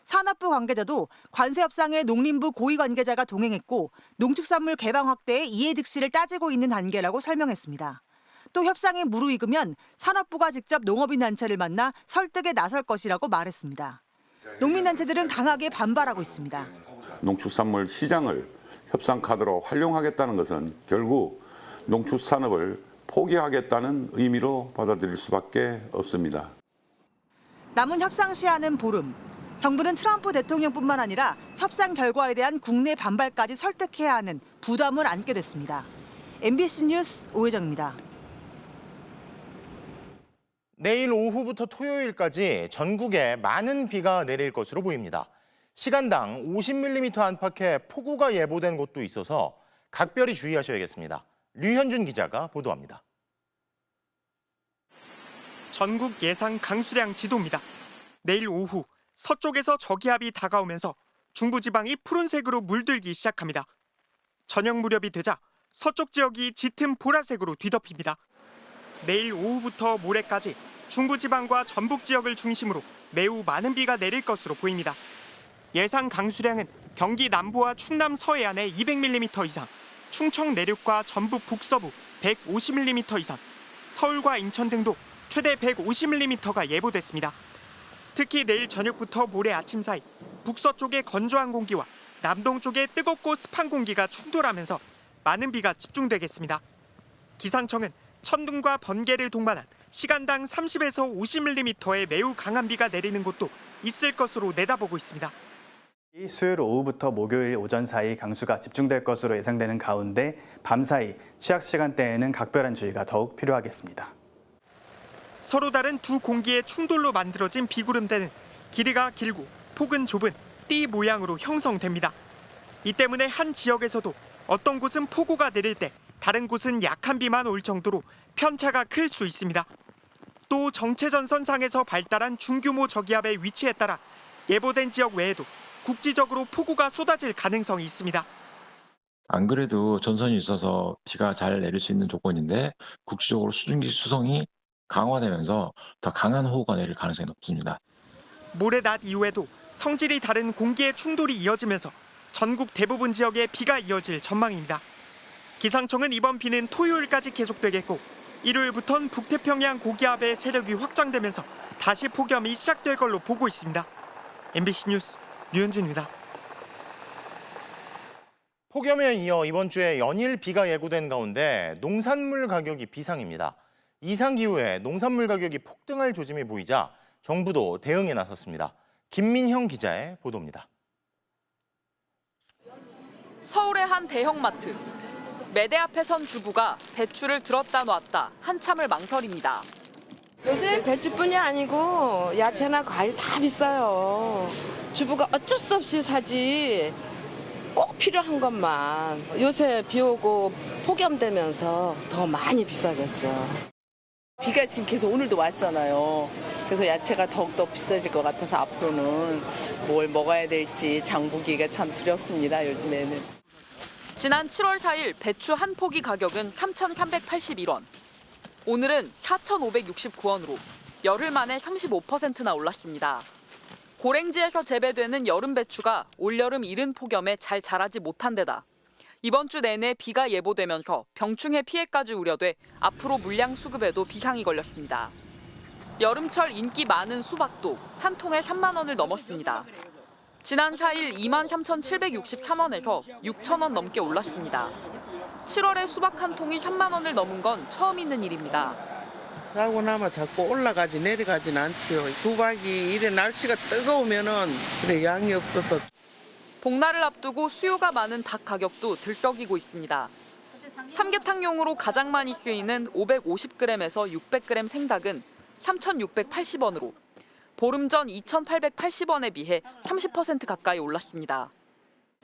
산업부 관계자도 관세 협상에 농림부 고위 관계자가 동행했고 농축산물 개방 확대에 이해즉시를 따지고 있는 단계라고 설명했습니다. 또 협상이 무르익으면 산업부가 직접 농업인 단체를 만나 설득에 나설 것이라고 말했습니다. 농민단체들은 강하게 반발하고 있습니다. 농축산물 시장을 협상 카드로 활용하겠다는 것은 결국 농축산업을 포기하겠다는 의미로 받아들일 수밖에 없습니다. 남은 협상 시한은 보름. 정부는 트럼프 대통령뿐만 아니라 협상 결과에 대한 국내 반발까지 설득해야 하는 부담을 안게 됐습니다. MBC 뉴스 오혜정입니다. 내일 오후부터 토요일까지 전국에 많은 비가 내릴 것으로 보입니다. 시간당 50mm 안팎의 폭우가 예보된 곳도 있어서 각별히 주의하셔야겠습니다. 류현준 기자가 보도합니다. 전국 예상 강수량 지도입니다. 내일 오후 서쪽에서 저기압이 다가오면서 중부지방이 푸른색으로 물들기 시작합니다. 저녁 무렵이 되자 서쪽 지역이 짙은 보라색으로 뒤덮입니다. 내일 오후부터 모레까지 중부지방과 전북 지역을 중심으로 매우 많은 비가 내릴 것으로 보입니다. 예상 강수량은 경기 남부와 충남 서해안에 200mm 이상, 충청 내륙과 전북 북서부 150mm 이상, 서울과 인천 등도 최대 150mm가 예보됐습니다. 특히 내일 저녁부터 모레 아침 사이 북서쪽의 건조한 공기와 남동쪽의 뜨겁고 습한 공기가 충돌하면서 많은 비가 집중되겠습니다. 기상청은 천둥과 번개를 동반한 시간당 30에서 50mm의 매우 강한 비가 내리는 곳도 있을 것으로 내다보고 있습니다. 수요일 오후부터 목요일 오전 사이 강수가 집중될 것으로 예상되는 가운데 밤사이 취약 시간대에는 각별한 주의가 더욱 필요하겠습니다. 서로 다른 두 공기의 충돌로 만들어진 비구름대는 길이가 길고 폭은 좁은 띠 모양으로 형성됩니다. 이 때문에 한 지역에서도 어떤 곳은 폭우가 내릴 때 다른 곳은 약한 비만 올 정도로 편차가 클 수 있습니다. 또 정체전선상에서 발달한 중규모 저기압의 위치에 따라 예보된 지역 외에도 국지적으로 폭우가 쏟아질 가능성이 있습니다. 안 그래도 전선이 있어서 비가 잘 내릴 수 있는 조건인데 국지적으로 수증기 수성이 강화되면서 더 강한 호우가 내릴 가능성이 높습니다. 모레 낮 이후에도 성질이 다른 공기의 충돌이 이어지면서 전국 대부분 지역에 비가 이어질 전망입니다. 기상청은 이번 비는 토요일까지 계속되겠고 일요일부터는 북태평양 고기압의 세력이 확장되면서 다시 폭염이 시작될 걸로 보고 있습니다. MBC 뉴스 류현준입니다. 폭염에 이어 이번 주에 연일 비가 예고된 가운데 농산물 가격이 비상입니다. 이상기후에 농산물 가격이 폭등할 조짐이 보이자 정부도 대응에 나섰습니다. 김민형 기자의 보도입니다. 서울의 한 대형마트. 매대 앞에 선 주부가 배추를 들었다 놨다 한참을 망설입니다. 요새 배추뿐이 아니고 야채나 과일 다 비싸요. 주부가 어쩔 수 없이 사지. 꼭 필요한 것만. 요새 비 오고 폭염되면서 더 많이 비싸졌죠. 비가 지금 계속 오늘도 왔잖아요. 그래서 야채가 더욱더 비싸질 것 같아서 앞으로는 뭘 먹어야 될지 장 보기가 참 두렵습니다, 요즘에는. 지난 7월 4일 배추 한 포기 가격은 3,381원. 오늘은 4,569원으로 열흘 만에 35%나 올랐습니다. 고랭지에서 재배되는 여름 배추가 올여름 이른 폭염에 잘 자라지 못한 데다 이번 주 내내 비가 예보되면서 병충해 피해까지 우려돼 앞으로 물량 수급에도 비상이 걸렸습니다. 여름철 인기 많은 수박도 한 통에 3만 원을 넘었습니다. 지난 4일 23,763원에서 6천 원 넘게 올랐습니다. 7월에 수박 한 통이 3만 원을 넘은 건 처음 있는 일입니다. 나고 나면 자꾸 올라가지 내려가진 않지요. 수박이 이래 날씨가 뜨거우면은 그래 양이 없어서. 복날을 앞두고 수요가 많은 닭 가격도 들썩이고 있습니다. 삼계탕용으로 가장 많이 쓰이는 550g에서 600g 생닭은 3,680원으로 보름 전 2,880원에 비해 30% 가까이 올랐습니다.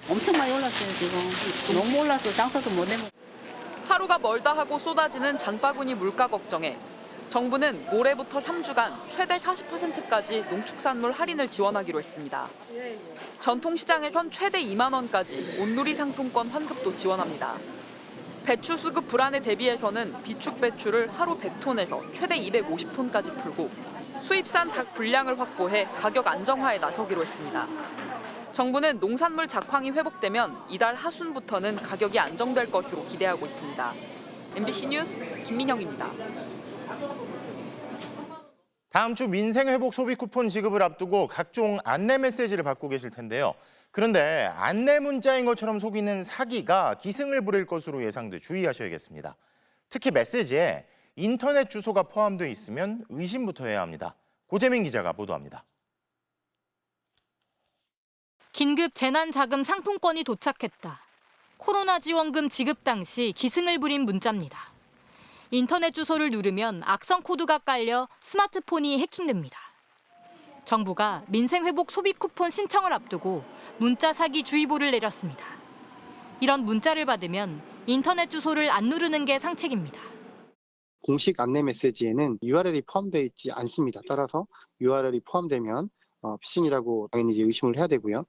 엄청 많이 올랐어요, 지금. 너무 올라서 장사도 못 해먹어. 하루가 멀다 하고 쏟아지는 장바구니 물가 걱정에 정부는 올해부터 3주간 최대 40%까지 농축산물 할인을 지원하기로 했습니다. 전통시장에선 최대 2만 원까지 온누리 상품권 환급도 지원합니다. 배추 수급 불안에 대비해서는 비축 배추를 하루 100톤에서 최대 250톤까지 풀고 수입산 닭 분량을 확보해 가격 안정화에 나서기로 했습니다. 정부는 농산물 작황이 회복되면 이달 하순부터는 가격이 안정될 것으로 기대하고 있습니다. MBC 뉴스 김민영입니다. 다음 주 민생회복 소비 쿠폰 지급을 앞두고 각종 안내 메시지를 받고 계실 텐데요. 그런데 안내 문자인 것처럼 속이는 사기가 기승을 부릴 것으로 예상돼 주의하셔야겠습니다. 특히 메시지에 인터넷 주소가 포함되어 있으면 의심부터 해야 합니다. 고재민 기자가 보도합니다. 긴급 재난자금 상품권이 도착했다. 코로나 지원금 지급 당시 기승을 부린 문자입니다. 인터넷 주소를 누르면 악성 코드가 깔려 스마트폰이 해킹됩니다. 정부가 민생회복 소비 쿠폰 신청을 앞두고 문자 사기 주의보를 내렸습니다. 이런 문자를 받으면 인터넷 주소를 안 누르는 게 상책입니다. 공식 안내 메시지에는 URL이 포함되어 있지 않습니다. 따라서 URL이 포함되면 피싱이라고 당연히 이제 의심을 해야 되고요.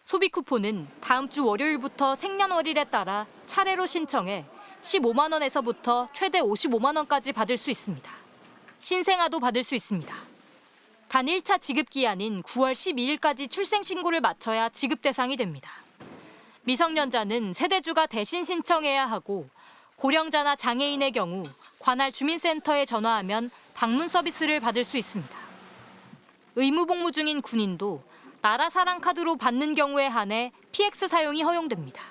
소비 쿠폰은 다음 주 월요일부터 생년월일에 따라 차례로 신청해 15만 원에서부터 최대 55만 원까지 받을 수 있습니다. 신생아도 받을 수 있습니다. 단 1차 지급 기한인 9월 12일까지 출생 신고를 마쳐야 지급 대상이 됩니다. 미성년자는 세대주가 대신 신청해야 하고 고령자나 장애인의 경우 관할 주민센터에 전화하면 방문 서비스를 받을 수 있습니다. 의무 복무 중인 군인도 나라 사랑 카드로 받는 경우에 한해 PX 사용이 허용됩니다.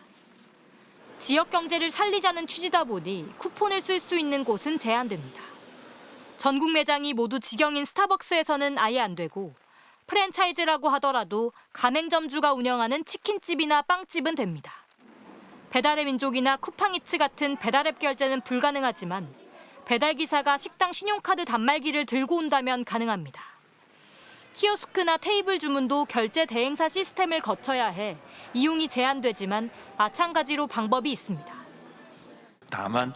지역 경제를 살리자는 취지다 보니 쿠폰을 쓸 수 있는 곳은 제한됩니다. 전국 매장이 모두 직영인 스타벅스에서는 아예 안 되고 프랜차이즈라고 하더라도 가맹점주가 운영하는 치킨집이나 빵집은 됩니다. 배달의 민족이나 쿠팡이츠 같은 배달앱 결제는 불가능하지만 배달기사가 식당 신용카드 단말기를 들고 온다면 가능합니다. 키오스크나 테이블 주문도 결제 대행사 시스템을 거쳐야 해 이용이 제한되지만 마찬가지로 방법이 있습니다. 다만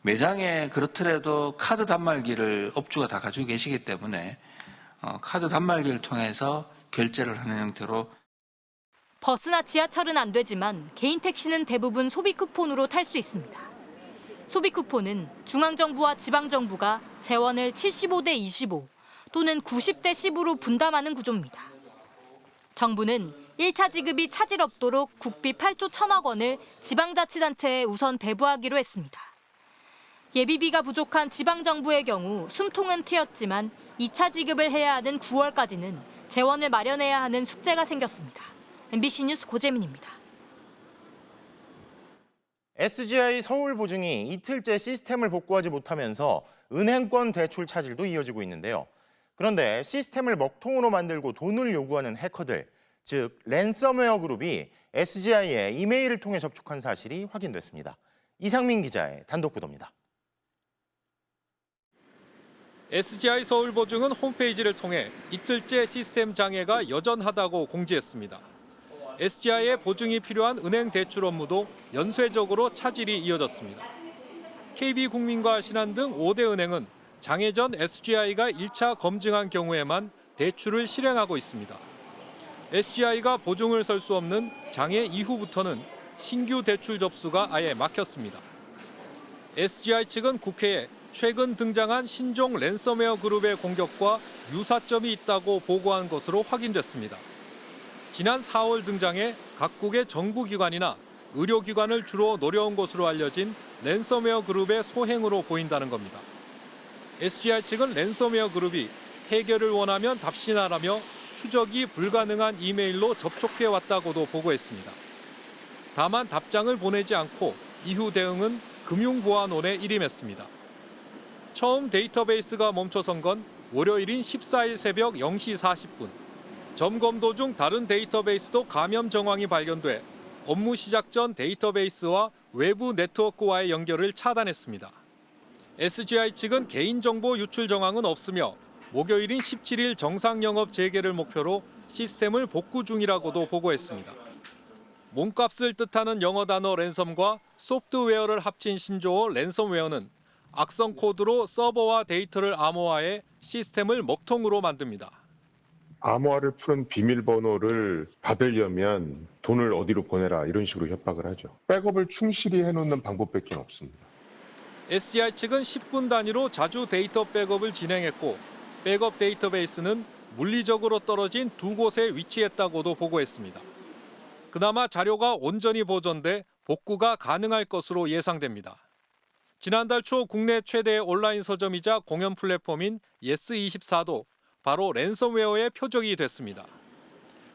매장에 그렇더라도 카드 단말기를 업주가 다 가지고 계시기 때문에 카드 단말기를 통해서 결제를 하는 형태로 버스나 지하철은 안 되지만 개인 택시는 대부분 소비 쿠폰으로 탈 수 있습니다. 소비 쿠폰은 중앙정부와 지방정부가 재원을 75대 25 또는 90대 10으로 분담하는 구조입니다. 정부는 1차 지급이 차질 없도록 국비 8조 1천억 원을 지방자치단체에 우선 배부하기로 했습니다. 예비비가 부족한 지방정부의 경우 숨통은 트였지만 2차 지급을 해야 하는 9월까지는 재원을 마련해야 하는 숙제가 생겼습니다. MBC 뉴스 고재민입니다. SGI 서울보증이 이틀째 시스템을 복구하지 못하면서 은행권 대출 차질도 이어지고 있는데요. 그런데 시스템을 먹통으로 만들고 돈을 요구하는 해커들, 즉 랜섬웨어 그룹이 SGI에 이메일을 통해 접촉한 사실이 확인됐습니다. 이상민 기자의 단독 보도입니다. SGI 서울보증은 홈페이지를 통해 이틀째 시스템 장애가 여전하다고 공지했습니다. SGI에 보증이 필요한 은행 대출 업무도 연쇄적으로 차질이 이어졌습니다. KB국민과 신한 등 5대 은행은 장애 전 SGI가 1차 검증한 경우에만 대출을 실행하고 있습니다. SGI가 보증을 설 수 없는 장애 이후부터는 신규 대출 접수가 아예 막혔습니다. SGI 측은 국회에 최근 등장한 신종 랜섬웨어 그룹의 공격과 유사점이 있다고 보고한 것으로 확인됐습니다. 지난 4월 등장해 각국의 정부기관이나 의료기관을 주로 노려온 것으로 알려진 랜섬웨어 그룹의 소행으로 보인다는 겁니다. SGI 측은 랜섬웨어 그룹이 해결을 원하면 답신하라며 추적이 불가능한 이메일로 접촉해 왔다고도 보고했습니다. 다만 답장을 보내지 않고 이후 대응은 금융보안원에 일임했습니다. 처음 데이터베이스가 멈춰선 건 월요일인 14일 새벽 0시 40분. 점검 도중 다른 데이터베이스도 감염 정황이 발견돼 업무 시작 전 데이터베이스와 외부 네트워크와의 연결을 차단했습니다. SGI 측은 개인정보 유출 정황은 없으며 목요일인 17일 정상 영업 재개를 목표로 시스템을 복구 중이라고도 보고했습니다. 몸값을 뜻하는 영어 단어 랜섬과 소프트웨어를 합친 신조어 랜섬웨어는 악성 코드로 서버와 데이터를 암호화해 시스템을 먹통으로 만듭니다. 암호화를 푸는 비밀번호를 받으려면 돈을 어디로 보내라 이런 식으로 협박을 하죠. 백업을 충실히 해놓는 방법밖에 없습니다. SGI 측은 10분 단위로 자주 데이터 백업을 진행했고 백업 데이터베이스는 물리적으로 떨어진 두 곳에 위치했다고도 보고했습니다. 그나마 자료가 온전히 보존돼 복구가 가능할 것으로 예상됩니다. 지난달 초 국내 최대의 온라인 서점이자 공연 플랫폼인 예스24도 바로 랜섬웨어의 표적이 됐습니다.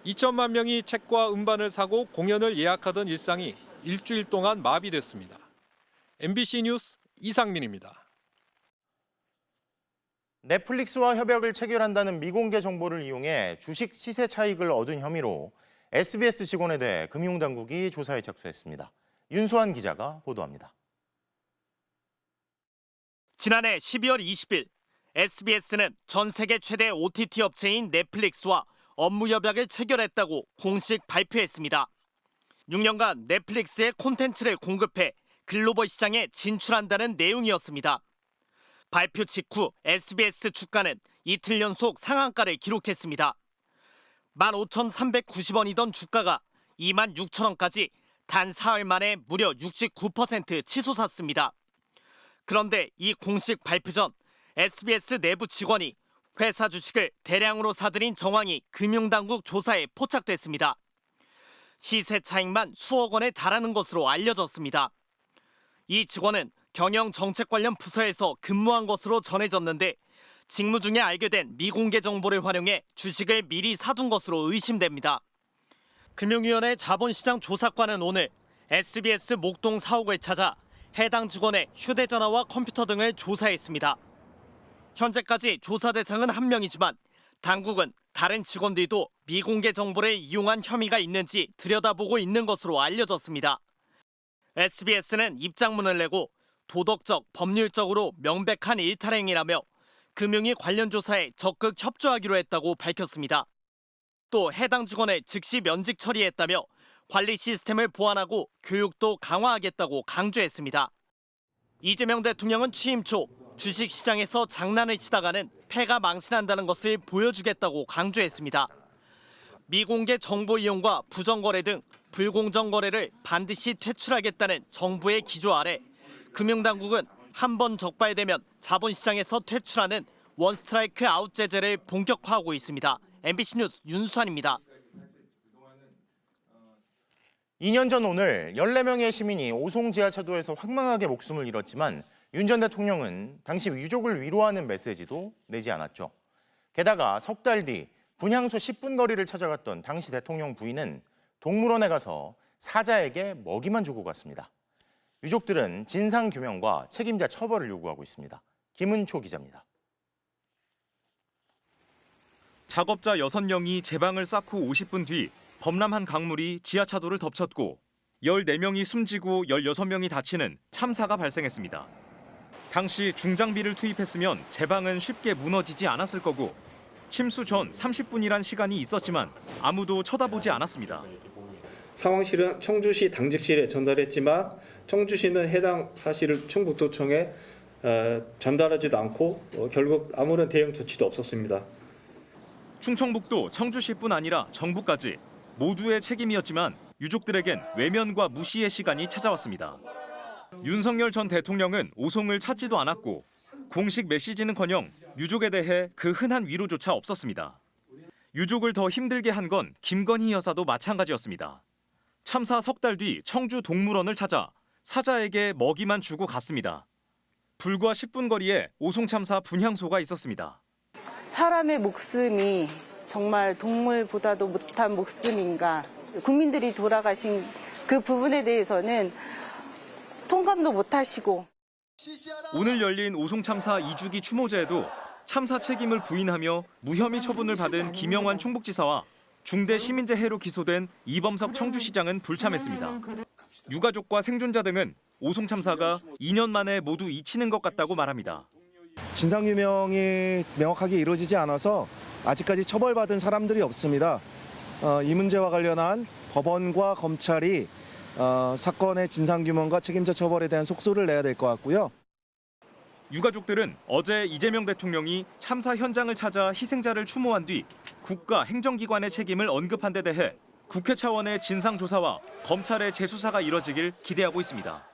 2천만 명이 책과 음반을 사고 공연을 예약하던 일상이 일주일 동안 마비됐습니다. MBC 뉴스 이상민입니다. 넷플릭스와 협약을 체결한다는 미공개 정보를 이용해 주식 시세 차익을 얻은 혐의로 SBS 직원에 대해 금융당국이 조사에 착수했습니다. 윤수환 기자가 보도합니다. 지난해 12월 20일 SBS는 전 세계 최대 OTT 업체인 넷플릭스와 업무 협약을 체결했다고 공식 발표했습니다. 6년간 넷플릭스의 콘텐츠를 공급해 글로벌 시장에 진출한다는 내용이었습니다. 발표 직후 SBS 주가는 이틀 연속 상한가를 기록했습니다. 15,390원이던 주가가 26,000원까지 단 사흘 만에 무려 69% 치솟았습니다. 그런데 이 공식 발표 전 SBS 내부 직원이 회사 주식을 대량으로 사들인 정황이 금융당국 조사에 포착됐습니다. 시세 차익만 수억 원에 달하는 것으로 알려졌습니다. 이 직원은 경영정책 관련 부서에서 근무한 것으로 전해졌는데 직무 중에 알게 된 미공개 정보를 활용해 주식을 미리 사둔 것으로 의심됩니다. 금융위원회 자본시장 조사과는 오늘 SBS 목동 사옥을 찾아 해당 직원의 휴대전화와 컴퓨터 등을 조사했습니다. 현재까지 조사 대상은 1명이지만 당국은 다른 직원들도 미공개 정보를 이용한 혐의가 있는지 들여다보고 있는 것으로 알려졌습니다. SBS는 입장문을 내고 도덕적, 법률적으로 명백한 일탈행위라며 금융위 관련 조사에 적극 협조하기로 했다고 밝혔습니다. 또 해당 직원을 즉시 면직 처리했다며 관리 시스템을 보완하고 교육도 강화하겠다고 강조했습니다. 이재명 대통령은 취임 초 주식시장에서 장난을 치다가는 패가 망신한다는 것을 보여주겠다고 강조했습니다. 미공개 정보 이용과 부정거래 등 불공정 거래를 반드시 퇴출하겠다는 정부의 기조 아래 금융당국은 한 번 적발되면 자본시장에서 퇴출하는 원스트라이크 아웃 제재를 본격화하고 있습니다. MBC 뉴스 윤수환입니다. 2년 전 오늘 14명의 시민이 오송 지하차도에서 황망하게 목숨을 잃었지만 윤 전 대통령은 당시 유족을 위로하는 메시지도 내지 않았죠. 게다가 석 달 뒤 분향소 10분 거리를 찾아갔던 당시 대통령 부인은 동물원에 가서 사자에게 먹이만 주고 갔습니다. 유족들은 진상규명과 책임자 처벌을 요구하고 있습니다. 김은초 기자입니다. 작업자 6명이 제방을 쌓고 50분 뒤 범람한 강물이 지하차도를 덮쳤고 14명이 숨지고 16명이 다치는 참사가 발생했습니다. 당시 중장비를 투입했으면 제방은 쉽게 무너지지 않았을 거고 침수 전 30분이란 시간이 있었지만 아무도 쳐다보지 않았습니다. 상황실은 청주시 당직실에 전달했지만 청주시는 해당 사실을 충북도청에 전달하지도 않고 결국 아무런 대응 조치도 없었습니다. 충청북도 청주시뿐 아니라 정부까지 모두의 책임이었지만 유족들에겐 외면과 무시의 시간이 찾아왔습니다. 윤석열 전 대통령은 오송을 찾지도 않았고 공식 메시지는커녕 유족에 대해 그 흔한 위로조차 없었습니다. 유족을 더 힘들게 한 건 김건희 여사도 마찬가지였습니다. 참사 석 달 뒤 청주 동물원을 찾아 사자에게 먹이만 주고 갔습니다. 불과 10분 거리에 오송 참사 분향소가 있었습니다. 사람의 목숨이 정말 동물보다도 못한 목숨인가. 국민들이 돌아가신 그 부분에 대해서는 통감도 못하시고. 오늘 열린 오송 참사 2주기 추모제에도 참사 책임을 부인하며 무혐의 처분을 받은 김영환 충북지사와 중대 시민재해로 기소된 이범석 청주시장은 불참했습니다. 유가족과 생존자 등은 오송 참사가 2년 만에 모두 잊히는 것 같다고 말합니다. 진상규명이 명확하게 이루어지지 않아서 아직까지 처벌받은 사람들이 없습니다. 이 문제와 관련한 법원과 검찰이 사건의 진상규명과 책임자 처벌에 대한 속소를 내야 될 것 같고요. 유가족들은 어제 이재명 대통령이 참사 현장을 찾아 희생자를 추모한 뒤 국가 행정기관의 책임을 언급한 데 대해 국회 차원의 진상조사와 검찰의 재수사가 이뤄지길 기대하고 있습니다.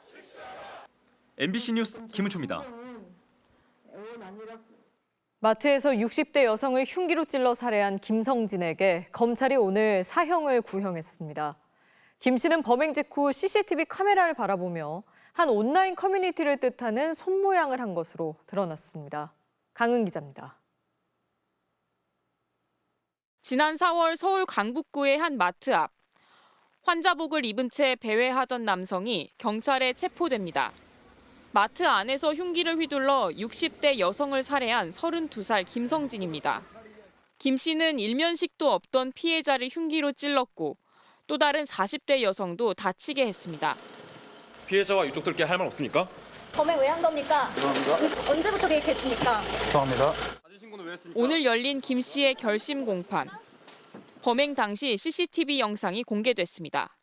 MBC 뉴스 김은초입니다. 마트에서 60대 여성을 흉기로 찔러 살해한 김성진에게 검찰이 오늘 사형을 구형했습니다. 김 씨는 범행 직후 CCTV 카메라를 바라보며 한 온라인 커뮤니티를 뜻하는 손 모양을 한 것으로 드러났습니다. 강은 기자입니다. 지난 4월 서울 강북구의 한 마트 앞. 환자복을 입은 채 배회하던 남성이 경찰에 체포됩니다. 마트 안에서 흉기를 휘둘러 60대 여성을 살해한 32살 김성진입니다. 김 씨는 일면식도 없던 피해자를 흉기로 찔렀고 또 다른 40대 여성도 다치게 했습니다. 피해자와 유족들께 할 말 없습니까? 범행 왜 한 겁니까? 죄송합니다. 언제부터 계획했습니까? 죄송합니다. 오늘 열린 김 씨의 결심 공판. 범행 당시 CCTV 영상이 공개됐습니다.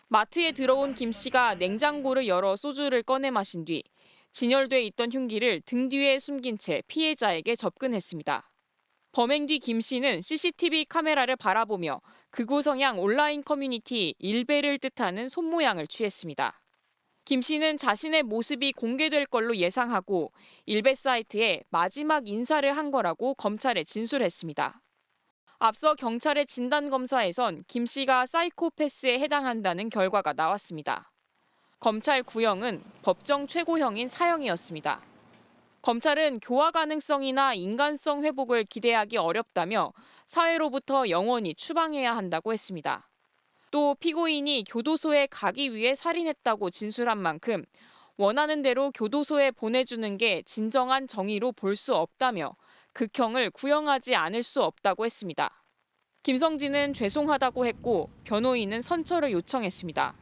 마트에 들어온 김 씨가 냉장고를 열어 소주를 꺼내 마신 뒤 진열돼 있던 흉기를 등 뒤에 숨긴 채 피해자에게 접근했습니다. 범행 뒤 김 씨는 CCTV 카메라를 바라보며 극우 성향 온라인 커뮤니티 일베를 뜻하는 손모양을 취했습니다. 김 씨는 자신의 모습이 공개될 걸로 예상하고 일베 사이트에 마지막 인사를 한 거라고 검찰에 진술했습니다. 앞서 경찰의 진단검사에선 김 씨가 사이코패스에 해당한다는 결과가 나왔습니다. 검찰 구형은 법정 최고형인 사형이었습니다. 검찰은 교화 가능성이나 인간성 회복을 기대하기 어렵다며 사회로부터 영원히 추방해야 한다고 했습니다. 또 피고인이 교도소에 가기 위해 살인했다고 진술한 만큼 원하는 대로 교도소에 보내주는 게 진정한 정의로 볼 수 없다며 극형을 구형하지 않을 수 없다고 했습니다. 김성진은 죄송하다고 했고 변호인은 선처를 요청했습니다.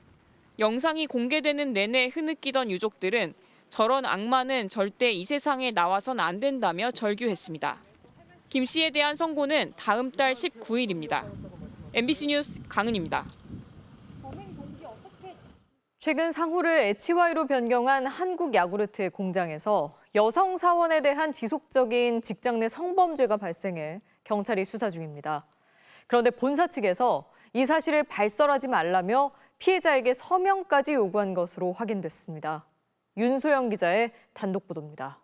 영상이 공개되는 내내 흐느끼던 유족들은 저런 악마는 절대 이 세상에 나와선 안 된다며 절규했습니다. 김 씨에 대한 선고는 다음 달 19일입니다. MBC 뉴스 강은입니다. 최근 상호를 HY로 변경한 한국 야구르트의 공장에서 여성 사원에 대한 지속적인 직장 내 성범죄가 발생해 경찰이 수사 중입니다. 그런데 본사 측에서 이 사실을 발설하지 말라며 피해자에게 서명까지 요구한 것으로 확인됐습니다. 윤소영 기자의 단독 보도입니다.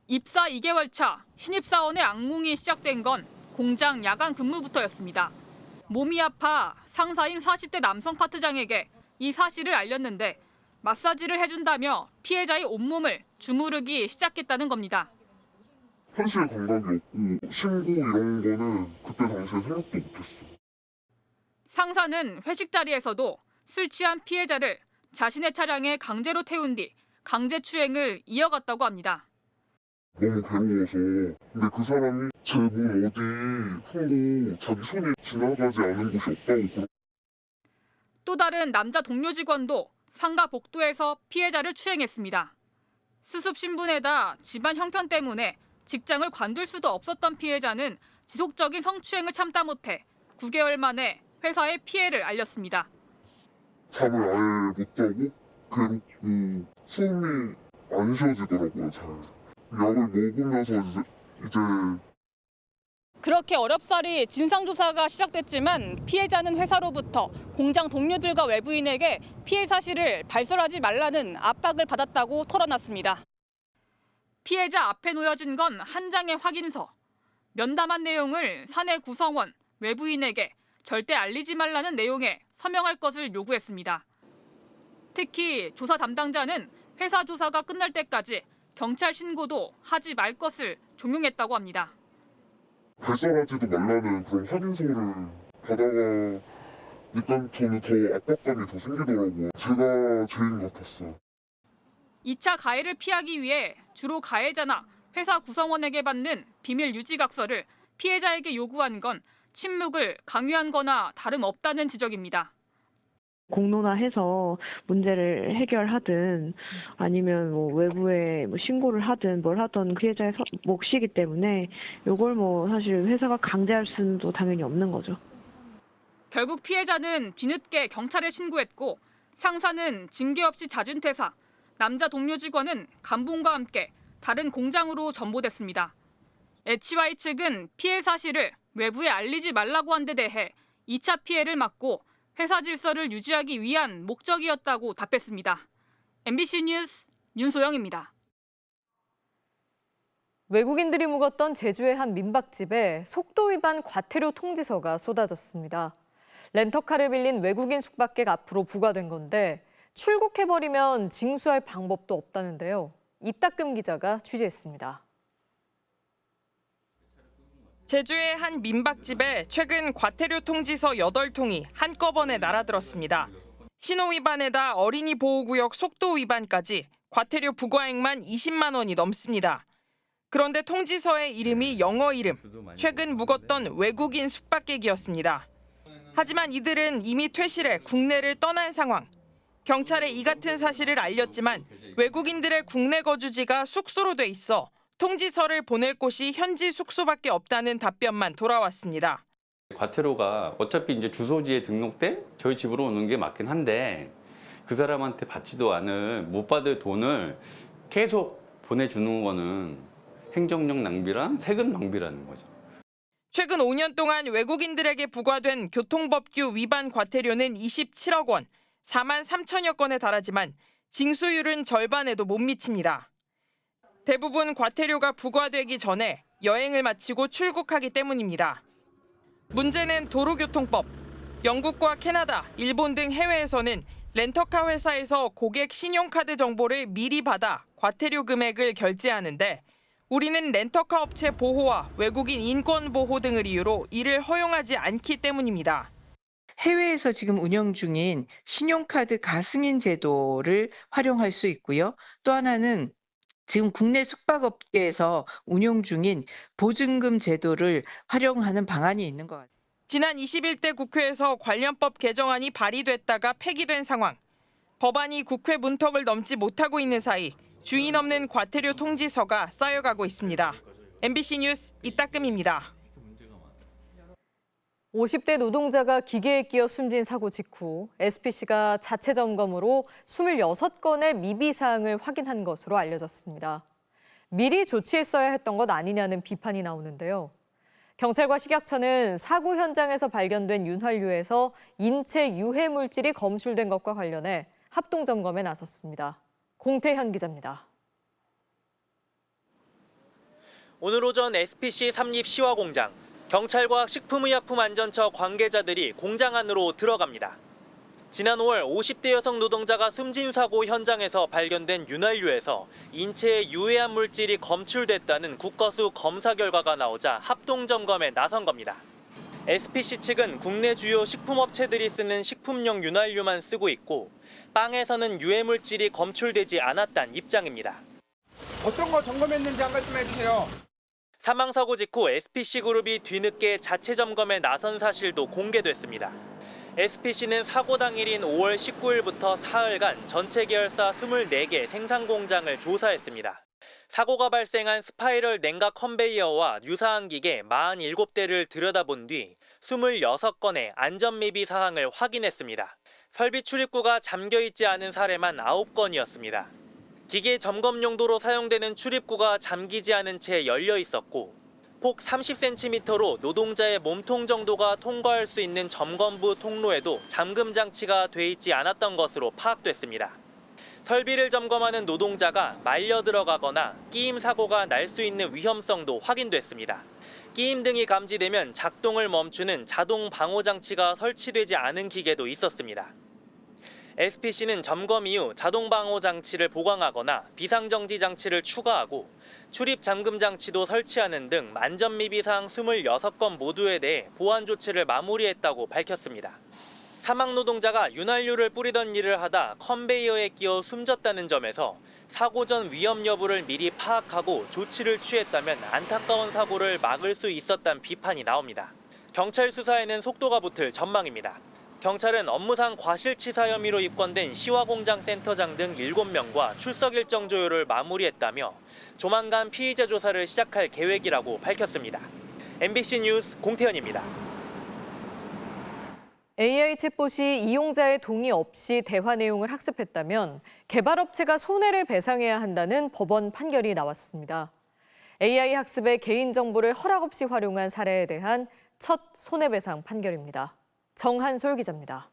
입사 2개월 차 신입사원의 악몽이 시작된 건 공장 야간 근무부터였습니다. 몸이 아파 상사인 40대 남성 파트장에게 이 사실을 알렸는데 마사지를 해준다며 피해자의 온몸을 주무르기 시작했다는 겁니다. 현실 감각이 없고 신고 이런 거는 그때 당시에 생각도 못했어. 상사는 회식 자리에서도 술 취한 피해자를 자신의 차량에 강제로 태운 뒤 강제추행을 이어갔다고 합니다. 너무 괴로워서 근데 그 사람이 제 몸 어디 훑고 자기 손이 지나가지 않은 곳이 없다고. 또 다른 남자 동료 직원도 상가 복도에서 피해자를 추행했습니다. 수습 신분에다 집안 형편 때문에 직장을 관둘 수도 없었던 피해자는 지속적인 성추행을 참다 못해 9개월 만에 회사에 피해를 알렸습니다. 잠을 아예 못 자고 괴롭고 숨이 안 쉬어지더라고요. 잘. 약을 먹으면서 이제 그렇게 어렵사리 진상조사가 시작됐지만 피해자는 회사로부터 공장 동료들과 외부인에게 피해 사실을 발설하지 말라는 압박을 받았다고 털어놨습니다. 피해자 앞에 놓여진 건 한 장의 확인서. 면담한 내용을 사내 구성원, 외부인에게 절대 알리지 말라는 내용에 서명할 것을 요구했습니다. 특히 조사 담당자는 회사 조사가 끝날 때까지 경찰 신고도 하지 말 것을 종용했다고 합니다. 발설하지도 말라는 그런 확인서를 받아가니까 저는 더 압박감이 더 생기더라고요. 제가 죄인 같았어요. 2차 가해를 피하기 위해 주로 가해자나 회사 구성원에게 받는 비밀 유지각서를 피해자에게 요구한 건 침묵을 강요한 거나 다름없다는 지적입니다. 공론화해서 문제를 해결하든 아니면 뭐 외부에 뭐 신고를 하든 뭘 하든 피해자의 몫이기 때문에 이걸 뭐 사실 회사가 강제할 수는 또 당연히 없는 거죠. 결국 피해자는 뒤늦게 경찰에 신고했고 상사는 징계 없이 자진 퇴사, 남자 동료 직원은 감봉과 함께 다른 공장으로 전보됐습니다. HY 측은 피해 사실을 외부에 알리지 말라고 한 데 대해 2차 피해를 막고 회사 질서를 유지하기 위한 목적이었다고 답했습니다. MBC 뉴스 윤소영입니다. 외국인들이 묵었던 제주의 한 민박집에 속도 위반 과태료 통지서가 쏟아졌습니다. 렌터카를 빌린 외국인 숙박객 앞으로 부과된 건데 출국해버리면 징수할 방법도 없다는데요. 이따금 기자가 취재했습니다. 제주의 한 민박집에 최근 과태료 통지서 8통이 한꺼번에 날아들었습니다. 신호 위반에다 어린이 보호구역 속도 위반까지 과태료 부과액만 20만 원이 넘습니다. 그런데 통지서의 이름이 영어 이름, 최근 묵었던 외국인 숙박객이었습니다. 하지만 이들은 이미 퇴실해 국내를 떠난 상황. 경찰에 이 같은 사실을 알렸지만 외국인들의 국내 거주지가 숙소로 돼 있어 통지서를 보낼 곳이 현지 숙소밖에 없다는 답변만 돌아왔습니다. 과태료가 어차피 이제 주소지에 등록돼 저희 집으로 오는 게 맞긴 한데 그 사람한테 받지도 않을 못 받을 돈을 계속 보내주는 거는 행정력 낭비랑 세금 낭비라는 거죠. 최근 5년 동안 외국인들에게 부과된 교통법규 위반 과태료는 27억 원, 4만 3천여 건에 달하지만 징수율은 절반에도 못 미칩니다. 대부분 과태료가 부과되기 전에 여행을 마치고 출국하기 때문입니다. 문제는 도로교통법. 영국과 캐나다, 일본 등 해외에서는 렌터카 회사에서 고객 신용카드 정보를 미리 받아 과태료 금액을 결제하는데 우리는 렌터카 업체 보호와 외국인 인권 보호 등을 이유로 이를 허용하지 않기 때문입니다. 해외에서 지금 운영 중인 신용카드 가승인 제도를 활용할 수 있고요. 또 하나는 지금 국내 숙박업계에서 운용 중인 보증금 제도를 활용하는 방안이 있는 것 같아요. 지난 21대 국회에서 관련법 개정안이 발의됐다가 폐기된 상황. 법안이 국회 문턱을 넘지 못하고 있는 사이 주인 없는 과태료 통지서가 쌓여가고 있습니다. MBC 뉴스 이따금입니다. 50대 노동자가 기계에 끼어 숨진 사고 직후 SPC가 자체 점검으로 26건의 미비 사항을 확인한 것으로 알려졌습니다. 미리 조치했어야 했던 것 아니냐는 비판이 나오는데요. 경찰과 식약처는 사고 현장에서 발견된 윤활유에서 인체 유해 물질이 검출된 것과 관련해 합동 점검에 나섰습니다. 공태현 기자입니다. 오늘 오전 SPC 삼립 시화 공장. 경찰과 식품의약품안전처 관계자들이 공장 안으로 들어갑니다. 지난 5월 50대 여성 노동자가 숨진 사고 현장에서 발견된 윤활유에서 인체에 유해한 물질이 검출됐다는 국거수 검사 결과가 나오자 합동점검에 나선 겁니다. SPC 측은 국내 주요 식품업체들이 쓰는 식품용 윤활유만 쓰고 있고 빵에서는 유해 물질이 검출되지 않았다는 입장입니다. 어떤 거 점검했는지 한 말씀 해주세요. 사망사고 직후 SPC그룹이 뒤늦게 자체 점검에 나선 사실도 공개됐습니다. SPC는 사고 당일인 5월 19일부터 사흘간 전체 계열사 24개 생산 공장을 조사했습니다. 사고가 발생한 스파이럴 냉각 컨베이어와 유사한 기계 47대를 들여다본 뒤 26건의 안전 미비 사항을 확인했습니다. 설비 출입구가 잠겨있지 않은 사례만 9건이었습니다. 기계 점검 용도로 사용되는 출입구가 잠기지 않은 채 열려 있었고 폭 30cm로 노동자의 몸통 정도가 통과할 수 있는 점검부 통로에도 잠금 장치가 돼 있지 않았던 것으로 파악됐습니다. 설비를 점검하는 노동자가 말려 들어가거나 끼임 사고가 날 수 있는 위험성도 확인됐습니다. 끼임 등이 감지되면 작동을 멈추는 자동 방호 장치가 설치되지 않은 기계도 있었습니다. SPC는 점검 이후 자동 방호 장치를 보강하거나 비상정지 장치를 추가하고 출입 잠금 장치도 설치하는 등 안전 미비 사항 26건 모두에 대해 보완 조치를 마무리했다고 밝혔습니다. 사망 노동자가 윤활유를 뿌리던 일을 하다 컨베이어에 끼어 숨졌다는 점에서 사고 전 위험 여부를 미리 파악하고 조치를 취했다면 안타까운 사고를 막을 수 있었다는 비판이 나옵니다. 경찰 수사에는 속도가 붙을 전망입니다. 경찰은 업무상 과실치사 혐의로 입건된 시화공장 센터장 등 7명과 출석 일정 조율을 마무리했다며 조만간 피의자 조사를 시작할 계획이라고 밝혔습니다. MBC 뉴스 공태현입니다. AI 챗봇이 이용자의 동의 없이 대화 내용을 학습했다면 개발업체가 손해를 배상해야 한다는 법원 판결이 나왔습니다. AI 학습에 개인정보를 허락 없이 활용한 사례에 대한 첫 손해배상 판결입니다. 정한솔 기자입니다.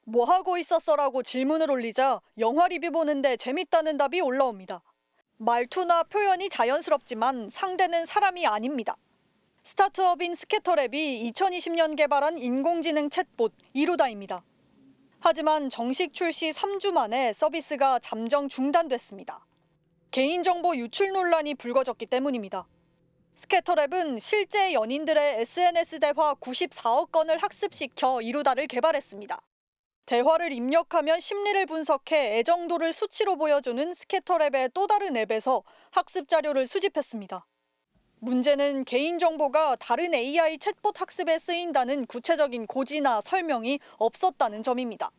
뭐 하고 있었어라고 질문을 올리자 영화 리뷰 보는데 재밌다는 답이 올라옵니다. 말투나 표현이 자연스럽지만 상대는 사람이 아닙니다. 스타트업인 스캐터랩이 2020년 개발한 인공지능 챗봇 이루다입니다. 하지만 정식 출시 3주 만에 서비스가 잠정 중단됐습니다. 개인정보 유출 논란이 불거졌기 때문입니다. 스캐터랩은 실제 연인들의 SNS 대화 94억 건을 학습시켜 이루다를 개발했습니다. 대화를 입력하면 심리를 분석해 애정도를 수치로 보여주는 스캐터랩의 또 다른 앱에서 학습 자료를 수집했습니다. 문제는 개인정보가 다른 AI 챗봇 학습에 쓰인다는 구체적인 고지나 설명이 없었다는 점입니다.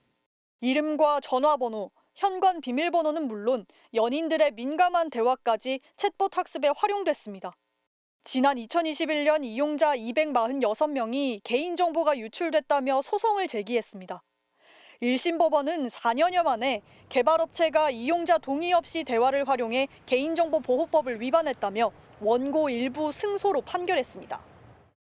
이름과 전화번호, 현관 비밀번호는 물론 연인들의 민감한 대화까지 챗봇 학습에 활용됐습니다. 지난 2021년 이용자 246명이 개인정보가 유출됐다며 소송을 제기했습니다. 1심 법원은 4년여 만에 개발업체가 이용자 동의 없이 대화를 활용해 개인정보보호법을 위반했다며 원고 일부 승소로 판결했습니다.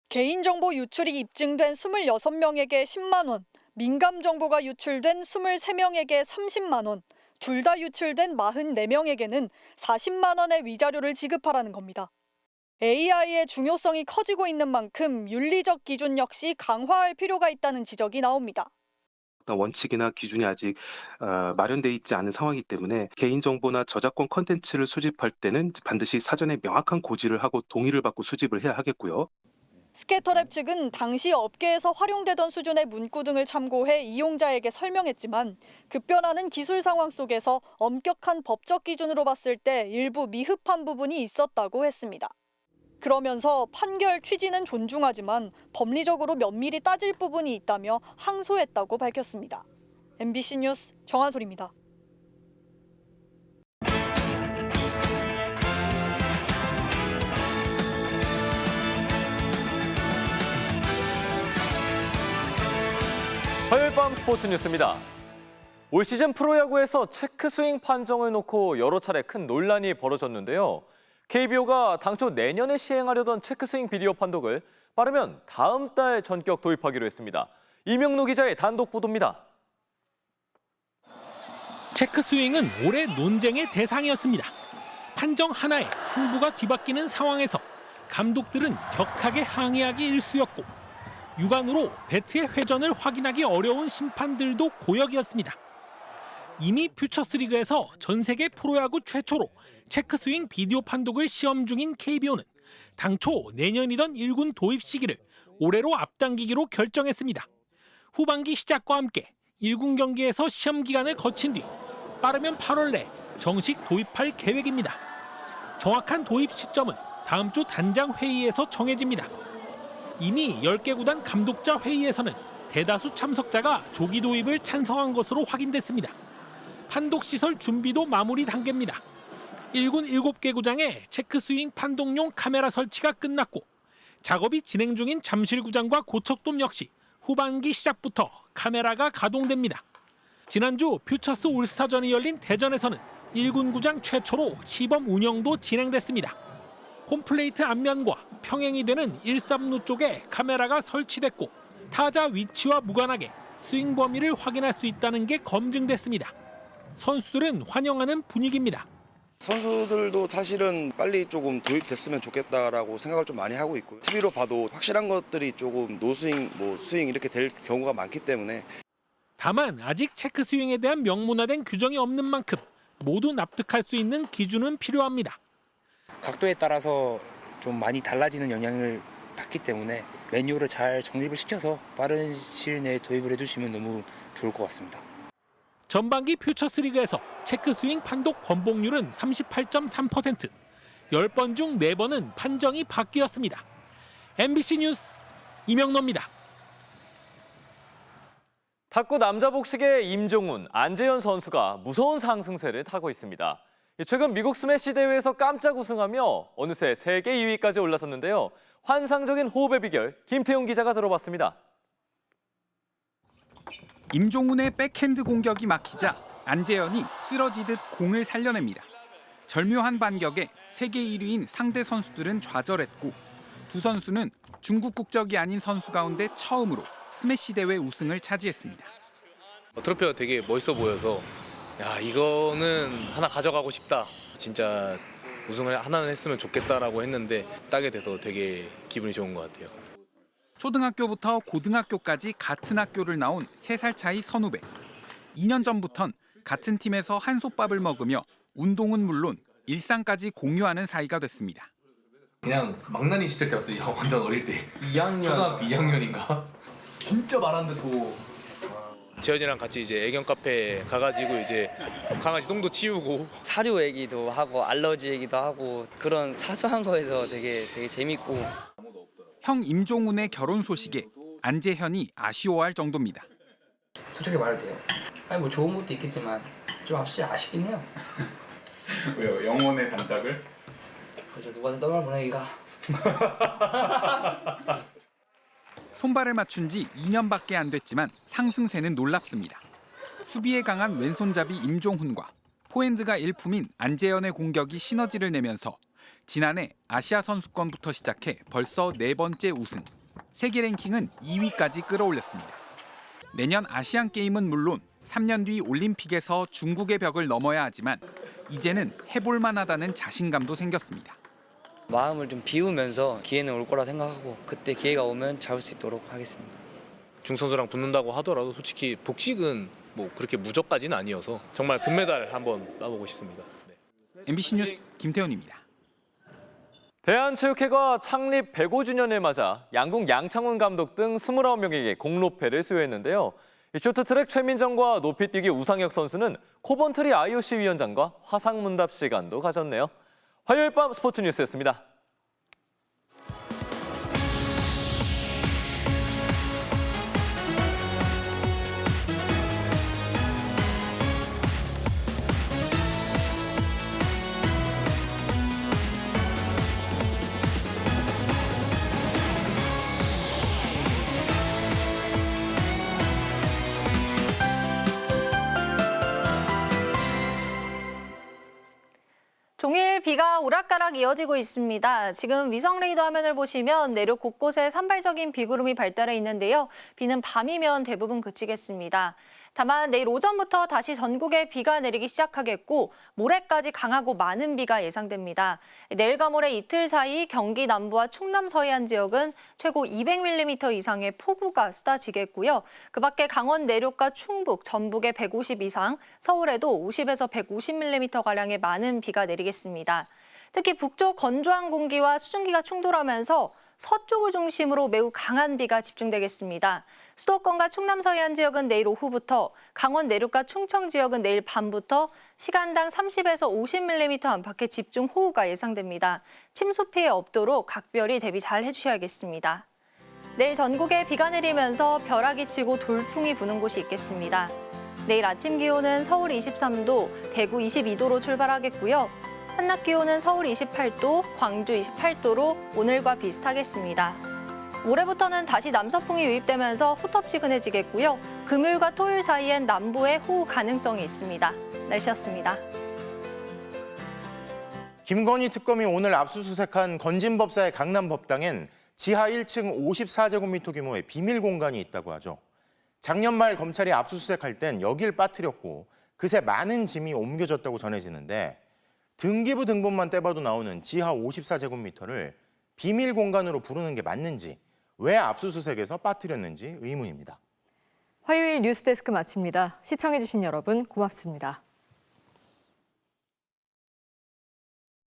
개인정보 유출이 입증된 26명에게 10만 원, 민감 정보가 유출된 23명에게 30만 원, 둘 다 유출된 44명에게는 40만 원의 위자료를 지급하라는 겁니다. AI의 중요성이 커지고 있는 만큼 윤리적 기준 역시 강화할 필요가 있다는 지적이 나옵니다. 어떤 원칙이나 기준이 아직 마련돼 있지 않은 상황이기 때문에 개인정보나 저작권 콘텐츠를 수집할 때는 반드시 사전에 명확한 고지를 하고 동의를 받고 수집을 해야 하겠고요. 스캐터랩 측은 당시 업계에서 활용되던 수준의 문구 등을 참고해 이용자에게 설명했지만 급변하는 기술 상황 속에서 엄격한 법적 기준으로 봤을 때 일부 미흡한 부분이 있었다고 했습니다. 그러면서 판결 취지는 존중하지만 법리적으로 면밀히 따질 부분이 있다며 항소했다고 밝혔습니다. MBC 뉴스 정한솔입니다. 화요일 밤 스포츠 뉴스입니다. 올 시즌 프로야구에서 체크 스윙 판정을 놓고 여러 차례 큰 논란이 벌어졌는데요. KBO가 당초 내년에 시행하려던 체크 스윙 비디오 판독을 빠르면 다음 달 전격 도입하기로 했습니다. 이명노 기자의 단독 보도입니다. 체크 스윙은 올해 논쟁의 대상이었습니다. 판정 하나에 승부가 뒤바뀌는 상황에서 감독들은 격하게 항의하기 일쑤였고 육안으로 배트의 회전을 확인하기 어려운 심판들도 고역이었습니다. 이미 퓨처스리그에서 전 세계 프로야구 최초로 체크스윙 비디오 판독을 시험 중인 KBO는 당초 내년이던 1군 도입 시기를 올해로 앞당기기로 결정했습니다. 후반기 시작과 함께 1군 경기에서 시험 기간을 거친 뒤 빠르면 8월 내 정식 도입할 계획입니다. 정확한 도입 시점은 다음 주 단장 회의에서 정해집니다. 이미 10개 구단 감독자 회의에서는 대다수 참석자가 조기 도입을 찬성한 것으로 확인됐습니다. 판독 시설 준비도 마무리 단계입니다. 1군 7개 구장에 체크스윙 판독용 카메라 설치가 끝났고 작업이 진행 중인 잠실구장과 고척돔 역시 후반기 시작부터 카메라가 가동됩니다. 지난주 퓨처스 올스타전이 열린 대전에서는 1군 구장 최초로 시범 운영도 진행됐습니다. 홈플레이트 앞면과 평행이 되는 1-3루 쪽에 카메라가 설치됐고 타자 위치와 무관하게 스윙 범위를 확인할 수 있다는 게 검증됐습니다. 선수들은 환영하는 분위기입니다. 선수들도 사실은 빨리 조금 도입됐으면 좋겠다라고 생각을 좀 많이 하고 있고요. TV로 봐도 확실한 것들이 조금 노스윙, 스윙 이렇게 될 경우가 많기 때문에. 다만 아직 체크 스윙에 대한 명문화된 규정이 없는 만큼 모두 납득할 수 있는 기준은 필요합니다. 각도에 따라서 좀 많이 달라지는 영향을 받기 때문에 매뉴얼을 잘 정립을 시켜서 빠른 시일 내에 도입을 해주시면 너무 좋을 것 같습니다. 전반기 퓨처스리그에서 체크스윙 판독 번복률은 38.3%, 10번 중 4번은 판정이 바뀌었습니다. MBC 뉴스 이명노입니다. 탁구 남자 복식의 임종훈, 안재현 선수가 무서운 상승세를 타고 있습니다. 최근 미국 스매시 대회에서 깜짝 우승하며 어느새 세계 2위까지 올라섰는데요. 환상적인 호흡의 비결, 김태용 기자가 들어봤습니다. 임종훈의 백핸드 공격이 막히자 안재현이 쓰러지듯 공을 살려냅니다. 절묘한 반격에 세계 1위인 상대 선수들은 좌절했고 두 선수는 중국 국적이 아닌 선수 가운데 처음으로 스매시 대회 우승을 차지했습니다. 트로피가 되게 멋있어 보여서 야 이거는 하나 가져가고 싶다. 진짜 우승을 하나는 했으면 좋겠다라고 했는데 따게 돼서 되게 기분이 좋은 것 같아요. 초등학교부터 고등학교까지 같은 학교를 나온 3살 차이 선후배. 2년 전부턴 같은 팀에서 한솥밥을 먹으며 운동은 물론 일상까지 공유하는 사이가 됐습니다. 그냥 망나니 시절 때였어요. 완전 어릴 때. 2학년. 초등학교 2학년인가? 진짜 말 안 듣고 재현이랑 같이 이제 애견 카페 가가지고 이제 강아지 똥도 치우고 사료 얘기도 하고 알러지 얘기도 하고 그런 사소한 거에서 되게 재밌고. 형 임종훈의 결혼 소식에 안재현이 아쉬워할 정도입니다. 솔직히 말해도 돼요. 아니 뭐 좋은 것도 있겠지만 좀 확실히 아쉽긴 해요. 왜요? 영혼의 단짝을? 그죠, 누가 떠나보내기가. 손발을 맞춘 지 2년밖에 안 됐지만 상승세는 놀랍습니다. 수비에 강한 왼손잡이 임종훈과 포핸드가 일품인 안재현의 공격이 시너지를 내면서 지난해 아시아 선수권부터 시작해 벌써 4번째 우승, 세계 랭킹은 2위까지 끌어올렸습니다. 내년 아시안게임은 물론 3년 뒤 올림픽에서 중국의 벽을 넘어야 하지만 이제는 해볼 만하다는 자신감도 생겼습니다. 마음을 좀 비우면서 기회는 올 거라 생각하고 그때 기회가 오면 잡을 수 있도록 하겠습니다. 중선수랑 붙는다고 하더라도 솔직히 복식은 뭐 그렇게 무적까지는 아니어서 정말 금메달 한번 따보고 싶습니다. 네. MBC 뉴스 김태훈입니다. 대한체육회가 창립 105주년을 맞아 양궁 양창훈 감독 등 29명에게 공로패를 수여했는데요. 쇼트트랙 최민정과 높이뛰기 우상혁 선수는 코번트리 IOC 위원장과 화상문답 시간도 가졌네요. 화요일 밤 스포츠 뉴스였습니다. 종일 비가 오락가락 이어지고 있습니다. 지금 위성 레이더 화면을 보시면 내륙 곳곳에 산발적인 비구름이 발달해 있는데요. 비는 밤이면 대부분 그치겠습니다. 다만 내일 오전부터 다시 전국에 비가 내리기 시작하겠고 모레까지 강하고 많은 비가 예상됩니다. 내일과 모레 이틀 사이 경기 남부와 충남 서해안 지역은 최고 200mm 이상의 폭우가 쏟아지겠고요. 그 밖에 강원 내륙과 충북, 전북에 150 이상, 서울에도 50에서 150mm가량의 많은 비가 내리겠습니다. 특히 북쪽 건조한 공기와 수증기가 충돌하면서 서쪽을 중심으로 매우 강한 비가 집중되겠습니다. 수도권과 충남 서해안 지역은 내일 오후부터, 강원 내륙과 충청 지역은 내일 밤부터 시간당 30에서 50mm 안팎의 집중 호우가 예상됩니다. 침수 피해 없도록 각별히 대비 잘 해주셔야겠습니다. 내일 전국에 비가 내리면서 벼락이 치고 돌풍이 부는 곳이 있겠습니다. 내일 아침 기온은 서울 23도, 대구 22도로 출발하겠고요. 한낮 기온은 서울 28도, 광주 28도로 오늘과 비슷하겠습니다. 모레부터는 다시 남서풍이 유입되면서 후텁지근해지겠고요. 금요일과 토요일 사이엔 남부에 호우 가능성이 있습니다. 날씨였습니다. 김건희 특검이 오늘 압수수색한 건진법사의 강남법당엔 지하 1층 54제곱미터 규모의 비밀 공간이 있다고 하죠. 작년 말 검찰이 압수수색할 땐 여길 빠뜨렸고 그새 많은 짐이 옮겨졌다고 전해지는데 등기부 등본만 떼봐도 나오는 지하 54제곱미터를 비밀 공간으로 부르는 게 맞는지, 왜 압수수색에서 빠뜨렸는지 의문입니다. 화요일 뉴스데스크 마칩니다. 시청해주신 여러분 고맙습니다.